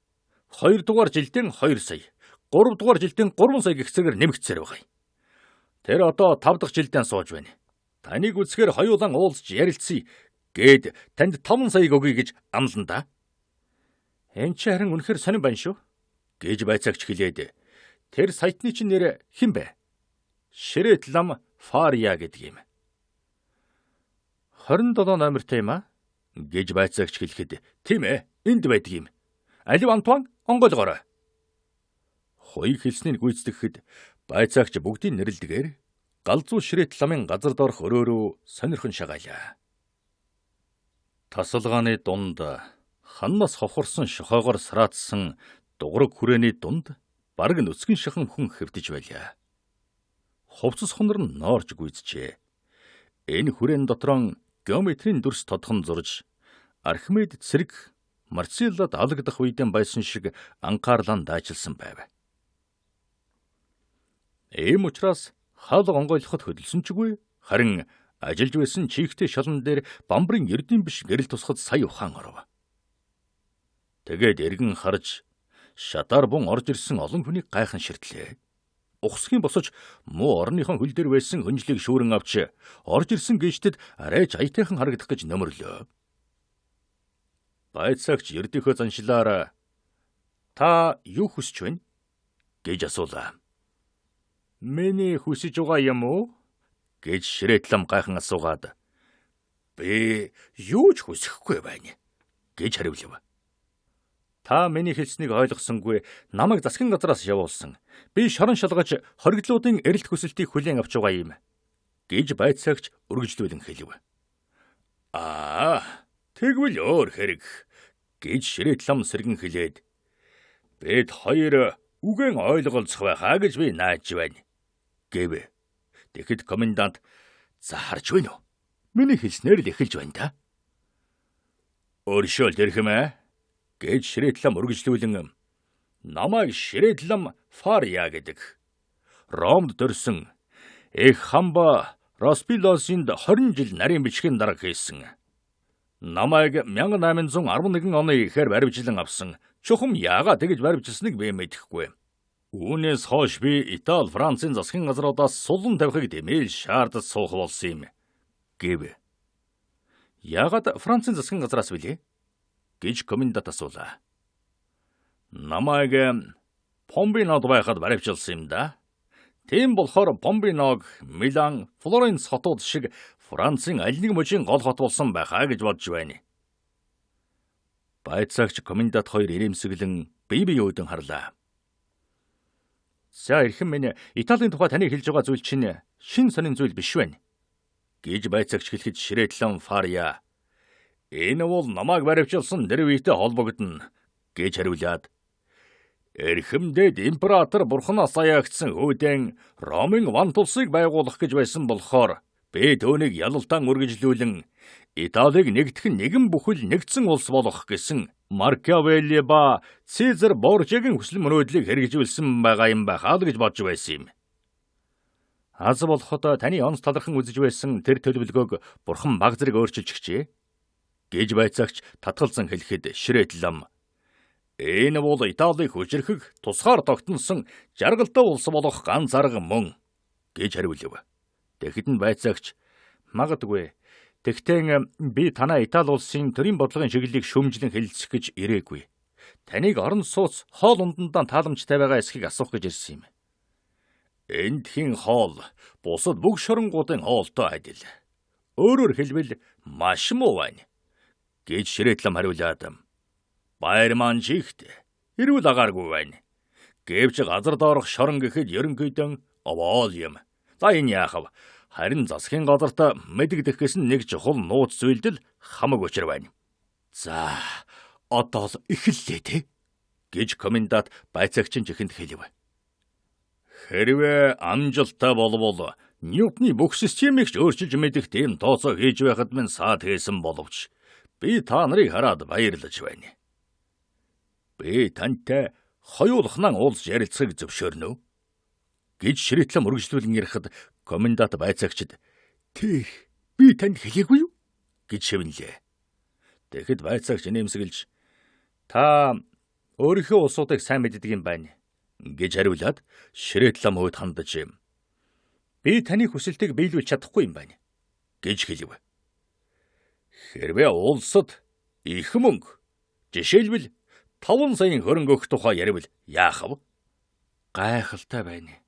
2 дугаар жилдээ 2 сая, 3 дугаар жилдээ 3 сая гэх зэрэг нэмэгдсээр байгаа. Тэр одоо 5 дахь жилдээ сууж байна. Таныг үзэхээр хоёулан уулзч ярилцъя гээд танд 5 саяг өгье гэж амлан да. Энд чи харин үнэхээр сонирн байна шүү гэж байцаагч хэлээд тэр саятны чинь нэр хэн бэ? Ширээт лам Фария гэдэг юм. 27 номертай юм аа гэж байцаагч хэлэхэд тийм ээ энд байдаг юм. Алив Антуан онгойлгоорой. Хоёрыг хэлснийг гүйцэтгэхэд байцаагч бүгдийн нэрлэдгээр галзуу ширээт ламын газар доорх өрөөрөө сонирхон шагаалаа. Тасалгааны дунд ханнаас хохорсон шохоогоор сараатсан дуграг хүрээний дунд бараг нүцгэн шахан хүн хэвтэж байлаа. Хувцас хонор нь ноорж гүйцжээ. Энэ хүрээн дотор геометрийн дүрс тодхон зурж Архимед цэрэг Марселлад алагдах үедэн байсан шиг анхаарлан даачилсан байв. Ийм учраас хаалга онгойлоход хөдөлсөнчгүй харин ажиллаж байсан чийгтэй шалан дээр бамбарын эрдэм биш гэрэл тусахад сая ухаан оров. Тэгээд эргэн харж шатаар бун орж ирсэн олон хүнийг гайхан ширтлээ. Ухсхийн босож муу орныхон хөл дээр байсан хөнжлийг шүүрэн авч орж ирсэн гişтэд арайч аятайхан харагдах гэж нөмрлөө. Байцаагч ердийнхөө заншлаар та юу хүсэж байна гэж асуулаа. Миний хүсэж байгаа юм уу гэж ширээт лам гайхан асуугаад би юу ч хүсэхгүй байна гэж хариулв. Та миний хэлснийг ойлгосонгүй намайг засгийн газраас явуулсан. Би шорон шалгаж хоригдлуудын эрэлт хүсэлтийг хүлээн авч байгаа юм гэж байцаагч үргэлжлүүлэн хэлв. Тэгвэл өөр хэрэг гэж Ширэтлам сэргэн хэлээд бид хоёр үгэн ойлголцох байхаа гэж би нааж байна гэв. Тэгэхэд комендант за харж байна уу? Миний хэлснээр л эхэлж байна да. Өршөөл дэрхэмэ гэж Ширэтлам үргэлжлүүлэн намайг Ширэтлам Фария гэдэг. Ромд төрсөн их хамба Роспилосинд 20 жил нарийн бичгийн дарга хийсэн. Намайг 1811 оны ихээр баривчлан авсан. Чухам яагаад тэгж баривчилсныг би мэдэхгүй. Үүнээс хойш би Итали, Францын засгийн газруудаас сулан тавихыг дэмээл шаардаж суух болсон юм гэв. Яагаад Францын засгийн газраас билээ? Гэж комендант асуулаа. Намайг Помбинод байхад баривчилсан юм да. Тийм болохоор Помбиног Милан, Флоренц хотууд шиг Францын аль нэг мужийн гол хот болсон байхаа гэж бодж байна. Байцаагч комендант хоёр ирэмсэглэн бие өөдөн харлаа. За эрхэм минь Италийн тухай таны хэлж байгаа зүйл чинь шин сонин зүйл биш байна гэж байцаагч хэлэхэд Ширэтлам Фария энэ бол намайг баривчилсан дэрвийтэй холбогдно гэж хариулаад эрхэмдэд император бурхнаас аяагдсан хүүдэн Ромын ван тулсыг байгуулах гэж байсан болохоор би түүнийг ялалтан үргэлжлүүлэн Италиг нэгдэх нэгэн бүхэл нэгдсэн улс болох гэсэн Маркиавелли ба Цезар Боржиагийн хүсэл мөрөөдлийг хэрэгжүүлсэн байгаа юм байхаа л гэж бодж байсан юм. Аз болоход таны онц талархан үзэж байсан тэр төлөвлөгөөг бурхан баг зэрэг өөрчилж өгчээ гэж байцаагч татгалзан хэлэхэд Ширэтлам энэ бол Италиг хүчрхэг тусгаар тогтносон жаргалтай улс болох ганц арга мөн гэж хариулв. Тэгэхэд нь байцаагч магадгүй тэгтээ би танаа Итали улсын төрийн бодлогын чиглэлийг шүүмжлэн хэлэлцэх гэж ирээгүй. Таныг орон сууц хоол ундандаа тааламжтай байгаа эсхийг асуух гэж ирсэн юм. Эндхийн хоол бусад бүх шоронгуудын хоолтой адил. Өөрөөр хэлбэл маш муу байна гэж Ширэтлам хариулаад баяр маань жигт эрүүл агааргүй байна. Гэвч газар доорх шорон гэхэд ерөнхийдөө овоол юм. За энэ яахав? Харин засгийн газарт мэдэгдэхээс нэг чухал нууц зүйлдэл хамаг учир байна. За одоо л эхэллээ те гэж комендант байцаагчин чихэнд хэлв. Хэрвээ амжилттай болвол Ньютоны бүх системийг ч өөрчилж мэдэх тийм тооцоо хийж байхад минь саад хийсэн боловч би та нарыг хараад баярлаж байна. Би тантай хоёулахнаа уулз ярилцахыг зөвшөөрнө гэж Ширэтлам үргэлжлүүлэн ярихад комендант байцаагчид "Тэг би танд хэлээгүй юу?" гэж шивнэлээ. Тэгэхэд байцаагч нэмсэглэж "Та өөрийнхөө улсуудыг сайн мэддэг юм байна" гэж хариулаад Ширэтлам хойд хандаж "Би таны хүсэлтийг биелүүлж чадахгүй юм байна" гэж хэлв. Хэрвээ улсад их мөнгө, жишээлбэл 5 саяын хөрөнгө өгөх тухай ярил яах вэ? Гайхалтай байна.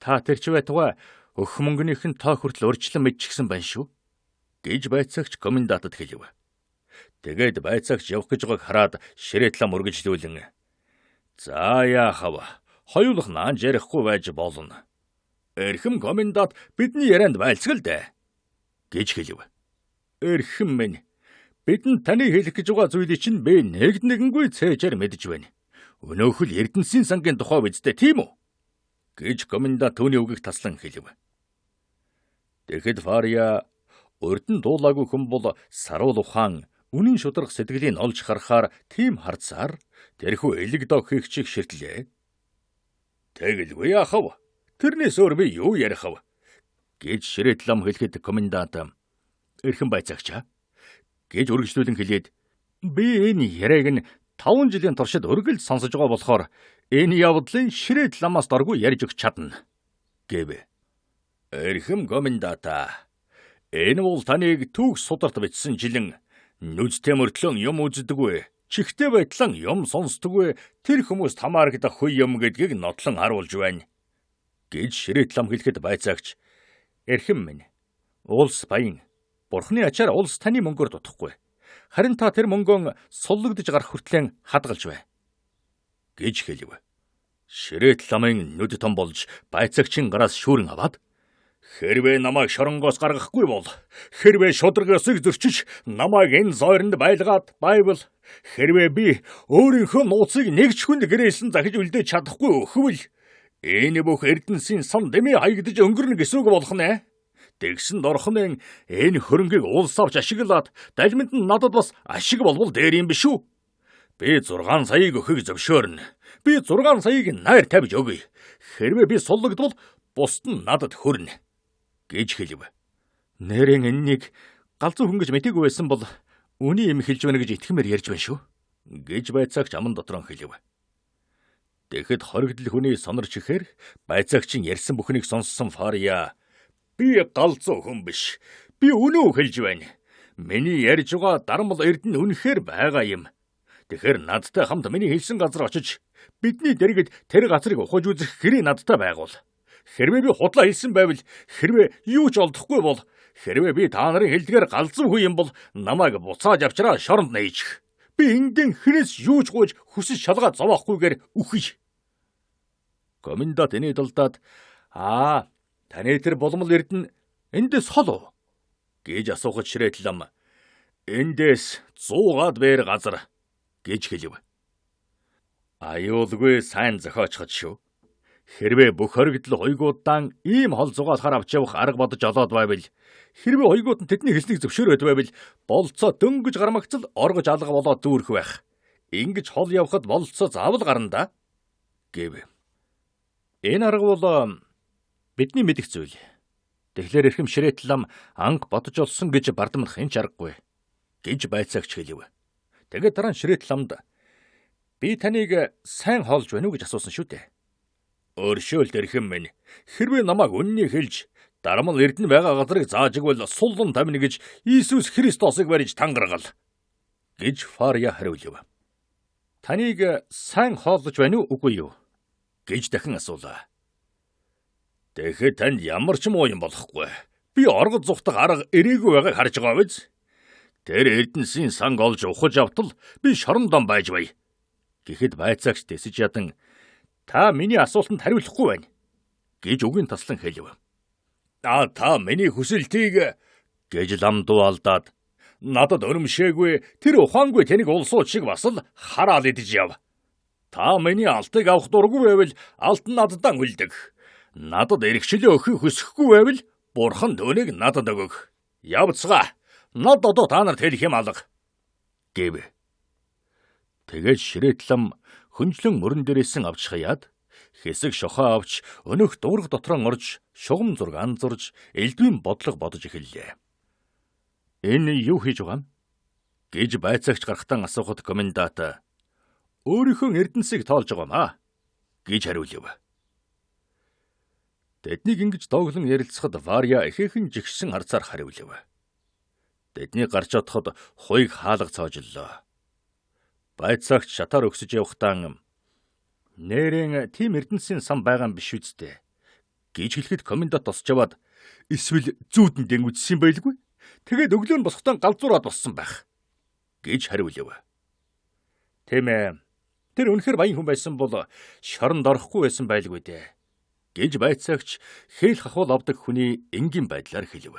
Та тэр ч байтугай өгөх мөнгөнийх нь тоо хүртэл урьдчилан мэдчихсэн байна шүү гэж байцаагч комендантад хэлв. Тэгээд байцаагч явах гэж байгааг хараад Ширэтлам үргэлжлүүлэн "За яах вэ? Хоёулах наанж ярихгүй байж болно. Эрхэм комендант бидний ярианд байлцгал дээ" гэж хэлв. "Эрхэм минь, бидэнд таны хэлэх гэж байгаа зүйлийг чинь би нэгэнгүй цээжээр мэдэж байна. Өнөөхөл Эрдэнэсийн сангийн тухай үздэй тийм үү?" гэж комендант түүний үгийг таслан хэлв. Тэгэхэд Фария урдн дуулаагүй хүн бол саруул ухаан үнэн шударга сэтгэлийн олж харахаар тийм харцаар тэрхүү элэг дог хийх чиг ширтлээ. "Тэгэлгүй яах вэ? Тэрнээс өөр би юу ярих вэ?" гэж Ширэтлам хэлэхэд комендант "Эрхэм байцаагч" гэж үргэлжлүүлэн хэлээд "Би энэ яриаг нь 5 жилийн туршид өргөлж сонсож байгаа болохоор энэ явдлын Ширэдламаас доргүй ярьж өгч чадна" гэв. "Эрхэм комендант, энэ бол таныг түүх сударт бичсэн жилэн нүцтэй мөртлөн юм үздэггүй, чихтэй байтлан юм сонсдоггүй тэр хүмүүст хамаарагдах хүй юм гэдгийг нотлон харуулж байна" гэж Ширэтлам хэлэхэд байцаагч "Эрхэм минь, улс баян, бурхны ачаар улс таны мөнгөөр дутахгүй. Харин та тэр мөнгөн суллагдж гарах хүртлэн хадгалж бай. Гэж хэлв. Ширээт ламын нүд том болж байцаагчийн гараас шүүрэн аваад хэрвээ намайг шоронгоос гаргахгүй бол хэрвээ шударгаасыг зөрчиж намайг энэ зойронд байлгаад байвал хэрвээ би өөрийнхөө нууцыг нэг ч хүнд гэрээсэн захиж үлдээж чадахгүй өхвөл энэ бүх эрдэнсийн сан дэмий хаягдж өнгөрнө гэсэн үг болох нэ. Тэгсэн дорхонын энэ хөрөнгийг улс авч ашиглаад далимд нь надад бас ашиг болвол дээр юм биш үү? Би 6 саяыг өгөхийг зөвшөөрнө. Би 6 саяыг найр тавьж өгье. Хэрвээ би суллагдвал бусд нь надад хүрнэ. Гэж хэлв. Нэрэн энэнийг галзуу хүн гэж мэтээгүй байсан бол үний юм хэлж байна гэж итгэмээр ярьж байна шүү. Гэж байцаагч аман дотроо хэлв. Тэгэхэд хоригдл хүний сонорч ихээр байцаагчийн ярьсан бүхнийг сонссон Фария би галзуу хүн биш. Би үнэн хэлж байна. Миний ярьж байгаа дарамл эрдэнэ үнэхээр байгаа юм. Тэгэхээр надтай хамт миний хэлсэн газар очиж бидний дэргэд тэр газрыг ухаж үзэх хэрэг надтай байгуул. Хэрвээ би худлаа хэлсэн байвал хэрвээ юу ч олдохгүй бол хэрвээ би та нарын хэлдгээр галзуу хүн юм бол намайг буцааж авчраа шоронд нээчих. Би эндэн хинээс юу ч гуйж хүсэж шалгаад зовоохгүйгээр үхэж. Комендант энэ далдаад таны тэр боломл эрдэнэ эндээс хол уу? Гэж асуухад Ширээт лам эндээс 100 бээр газар гэж хэлв. Аюулгүй сайн зохиочход шүү. Хэрвээ бүх хоригдл хойгуудаан ийм хол зугаалахаар авч явах арга бодож олоод байвал хэрвээ хойгууд нь тэдний хэлснийг зөвшөөрөөд байвал болцоо дөнгөж гармагцал оргож алга болоод дүүрэх байх. Ингэж хол явхад болцоо заавал гарна да. Гэв. Энэ арга бол бидний мэдих зүйл. Тэгэхээр эрхэм Ширээт лам анх бодож олсон гэж бардамнах энэ ч аргагүй. Гэж байцаагч хэлв. Тэгээд дараа нь Ширээт ламд би таныг сайн хоолж байна уу гэж асуусан шүү дээ. Өршөөлт эрхэм минь хэрвээ намайг үннийг хэлж дарамл эрдэнэ байгаа газрыг зааж игвэл суллан тамина гэж Иесус Христосыг барьж тангаргал. Гэж Фария хариулв. Таныг сайн хоолж байна уу үгүй юу? Гэж дахин асуулаа. Тэгэхэд танд ямар ч муу юм болохгүй. Би оргод зүхтах арга ирээгүй байгааг харж байгаа биз? Тэр эрдэнсийн санг олж ухаж автал би шорондон байж бай. Гэхэд байцаагч дэсэж ядан та миний асуултанд хариулахгүй байна. Гэж үгийн таслан хэлв. Та миний хүсэлтийг гэж ламдуу алдаад надад өрөмшөөгүй тэр ухаангүй тэнэг улсууд шиг бас л хараал идэж яв. Та миний алтыг авах дургүй байвал алт нь надад үлдэх. Надад эрхчлөө өгөхийг хүсэхгүй байвал бурхан түүнийг надад өгөх. Явцгаа. Над одоо та нарт хэлэх юм алга. Гэв. Тэгээд Ширээт лам хүнжлэн мөрөн дээрээсэн авч хаяад хэсэг шохоо авч өнөх дуурга дотроо орж шугам зураг анзурж элдвийн бодлого бодож эхэллээ. Энэ юу хийж байгаа юм? Гэж байцаагч гарахтан асуухад комендант өөрийнхөө эрдэнсийг тоолж байгаа юм аа гэж хариулв. Тэднийг ингэж дооглон ярилцахад Фария ихээхэн жигшсэн харцаар хариулв. Тэдний гарч одоход хуйг хаалга цоожлоо. Байцаагч шатаар өгсөж явахдаа нэрэн тийм эрдэнсийн сан байгаа юм биш үсттэй. Гэж хэлэхэд комендант тосч яваад эсвэл зүүдэн дэнгүжсэн байлгүй. Тэгээд өглөө нь босхотон галзуураад боссон байх. Гэж хариулв. Тийм ээ. Тэр үнэхээр баян хүн байсан бол шоронд орохгүй байсан байлгүй дээ. Гэж байцаагч хэл хахуул авдаг хүний энгийн байдлаар хэлв.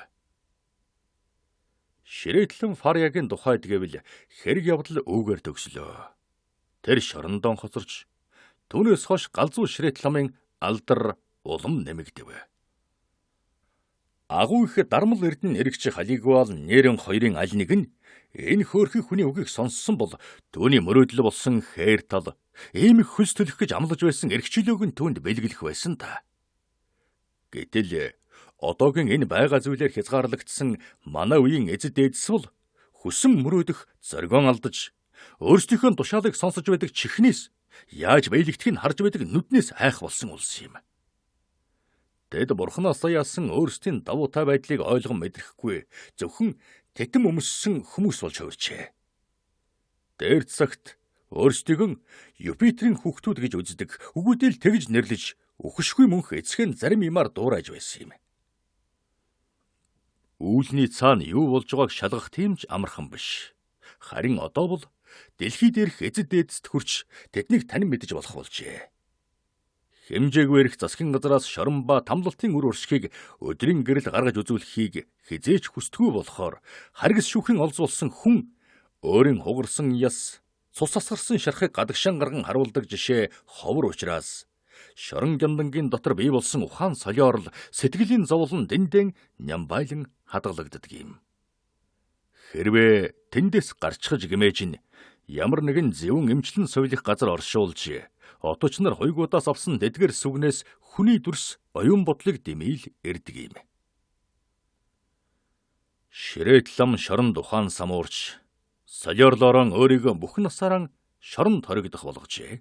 Ширээтлэн Фариягийн тухайд гэвэл хэрэг явдал үүгээр төгслөө. Тэр шорондон хоцорч түүнээс хойш галзуу Ширээт ламын алдар улам нэмэгдэв. Агуу их дармал эрдэнэ эргэж халигвал нэрэн хоёрын аль нэг нь энэ хөөрхий хүний үгийг сонссон бол түүний мөрөөдөл болсон хээр тал ийм их хөлс төлөх гэж амлаж байсан эрхчлөөг нь түүнд бэлгэлэх байсан та. Гэтэл одоогийн энэ байгаа зүйлээр хязгаарлагдсан манай үеийн эзэд дээдс бол хүсэн мөрөөдөх зоргион алдаж өөрсдийнхөө тушаалыг сонсож байдаг чихнээс яаж бэлэгдэхийг харж байдаг нүднээс айх болсон улс юм. Тэд бурхнаас яасан өөрсдийн давуутай байдлыг ойлгон мэдрэхгүй зөвхөн тэтэм өмссөн хүмүүс болж хувирчээ. Дээр цагт өөрсдийгөө Юпитерийн хүүхдүүд гэж үздэг үгүйдэл тэгж нэрлэж үхшгүй мөнх эцхэн зарим юмар дуурайж байсан юм. Үүлний цаана юу болж байгааг шалгах тийм ч амархан биш. Харин одоо бол дэлхий дээрх эзэд дээдэст хүрч тэднийг танин мэдэж болох болжээ. Хэмжээгүй эрх засгийн газраас шорон ба тамлалтын үр уршигыг өдрийн гэрэл гаргаж үзүүлэхийг хизээч хүсдэггүй болохоор харгас шүүхийн олз болсон хүн өөрийн хугарсан яс цус асгарсан шархыг гадагшаан гарган харуулдаг жишээ ховор учраас шорон гямдангийн дотор бий болсон ухаан солиорл сэтгэлийн зовлон дэндэн нямбайлан хадгалагддаг юм. Хэрвээ тэндээс гарчхаж гэмээж нь ямар нэгэн зөвөн эмчлэн соёлих газар оршуулж оточ нар хойгуудаас авсан дэдгэр сүгнээс хүний дүрс оюун бодлыг дэмийл ирдэг юм. Ширээт лам шоронд ухаан самуурч солиорлоорон өөрийгөө бүх насаараа шоронд хоригдох болгожээ.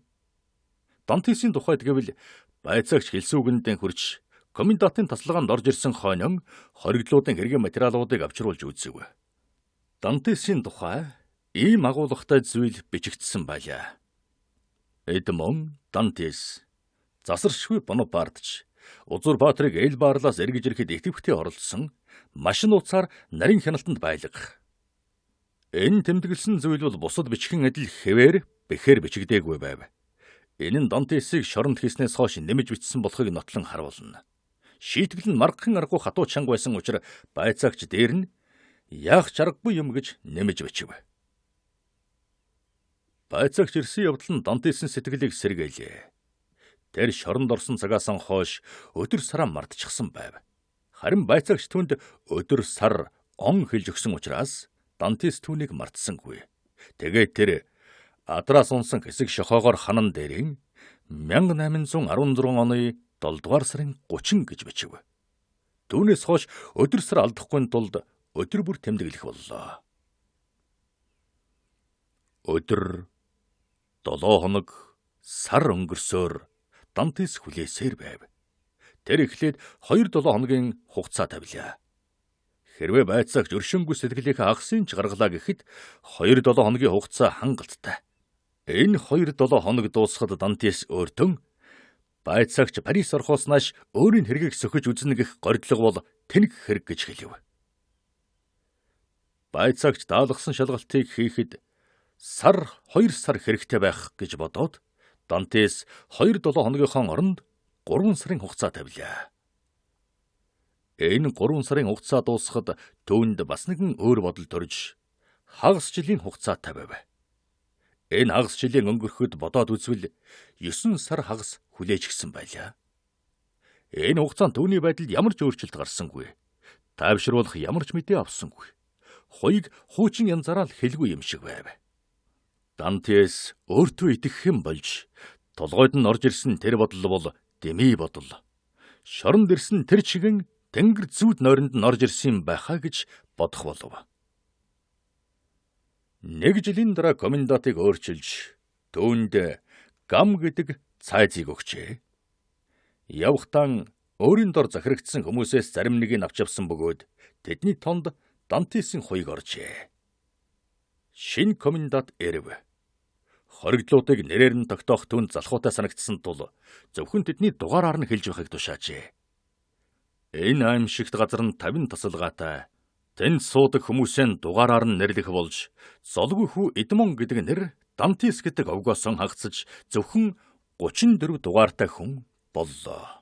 Дантесийн тухайд гэвэл байцаагч хэлсүүгэндээ хүрч комендантын тасалгаанд орж ирсэн хойно хоригдлуудын хэргийн материалуудыг авчруулж үзэв. Дантесийн тухай ийм агуулгатай зүйл бичигдсэн байлаа. Эдмон Дантес засаршгүй Бонапартч Узур Баатрыг Эльбаарлаас эргэж ирэхэд идэвхтэй оролцсон маш нууцаар нарийн хяналтанд байлгах. Энэ тэмдэглэсэн зүйл бол бусад бичгийн адил хэвээр бэхээр бичигдээгүй байв. Энэ нь Дантесийг шоронд хийснээс хойш нэмэж бичсэн болохыг нотлон харуулна. Шийтгэл нь маргахан аргагүй хатуу чанга байсан учраас байцаагч дээр нь яах чаргагүй юм гэж нэмэж бичив. Байцаагч ирсэн явдал нь Дантесийн сэтгэлийг сэргээлээ. Тэр шоронд орсон цагаас хойш өдөр сараа мартчихсан байв. Харин байцаагч түүнд өдөр сар он хэлж өгсөн учраас Дантес түүнийг мартсангүй. Тэгээд тэр адраас унсан хэсэг шохоогоор ханан дээрийн 1816 оны 7 дугаар сарын 30 гэж бичив. Түүнээс хойш өдөр сар алдахгүй тулд өдөр бүр тэмдэглэх боллоо. Өдөр 7 хоног сар өнгөрсөөр Дантес хүлээсээр байв. Тэр эхлээд 2-7 хоногийн хугацаа тавилаа. Хэрвээ байцаагч өршөөнгүй сэтгэлийнхээ агсын ч гаргалаа гэхэд 2-7 хоногийн хугацаа хангалттай. Энэ 2-7 хоног дуусахад Дантес өөртөө байцаагч Парис орхоос нааш өөрийн хэргийг сөхөж үзнэ гэх гордлого бол тэнэг хэрэг гэж хэлв. Байцаагч даалгасан шалгалтыг хийхэд сар 2 сар хэрэгтэй байх гэж бодоод Дантес 2-7 хоногийнхоо оронд 3 сарын хугацаа тавилаа. Энэ 3 сарын хугацаа дуусахад түүнд бас нэгэн өөр бодол төрж хагас жилийн хугацаа тавив. Энэ хагас жилийн өнгөрөхөд бодоод үзвэл 9 сар хагас хүлээж гисэн байлаа. Энэ хугацаанд түүний байдалд ямар ч өөрчлөлт гарсангүй. Тайвшруулах ямар ч мэдээ авсангүй. Хоёг хуучин янзаараа л хэлгүй юм шиг байв. Дантес өөртөө итгэх юм болж толгойд нь орж ирсэн тэр бодол бол дэмий бодол. Шоронд ирсэн тэр чигэн тэнгэр зүүд нойронд нь орж ирсэн байхаа гэж бодох болов. Нэг жилийн дараа комендантыг өөрчилж түүнд гам гэдэг цайзыг өгчээ. Явхтан өөрийн дор захирагдсан хүмүүсээс зарим нэгийг авч явсан бөгөөд тэдний тонд Дантесийн хуйг оржээ. Шинэ комендант эрэв. Хоригдлуудыг нэрээр нь тогтоох түнд залхуутай санагдсан тул зөвхөн тэдний дугаараар нь хэлж байхыг тушаажээ. Энэ аимшигт газар нь 50 тасалгаатай. Тэнд суудаг хүмүүсийн дугаараар нь нэрлэх болж золгүй хүү Эдмон гэдэг нэр Дантес гэдэг овгоосон хагацж зөвхөн 34 дугаартай хүн боллоо.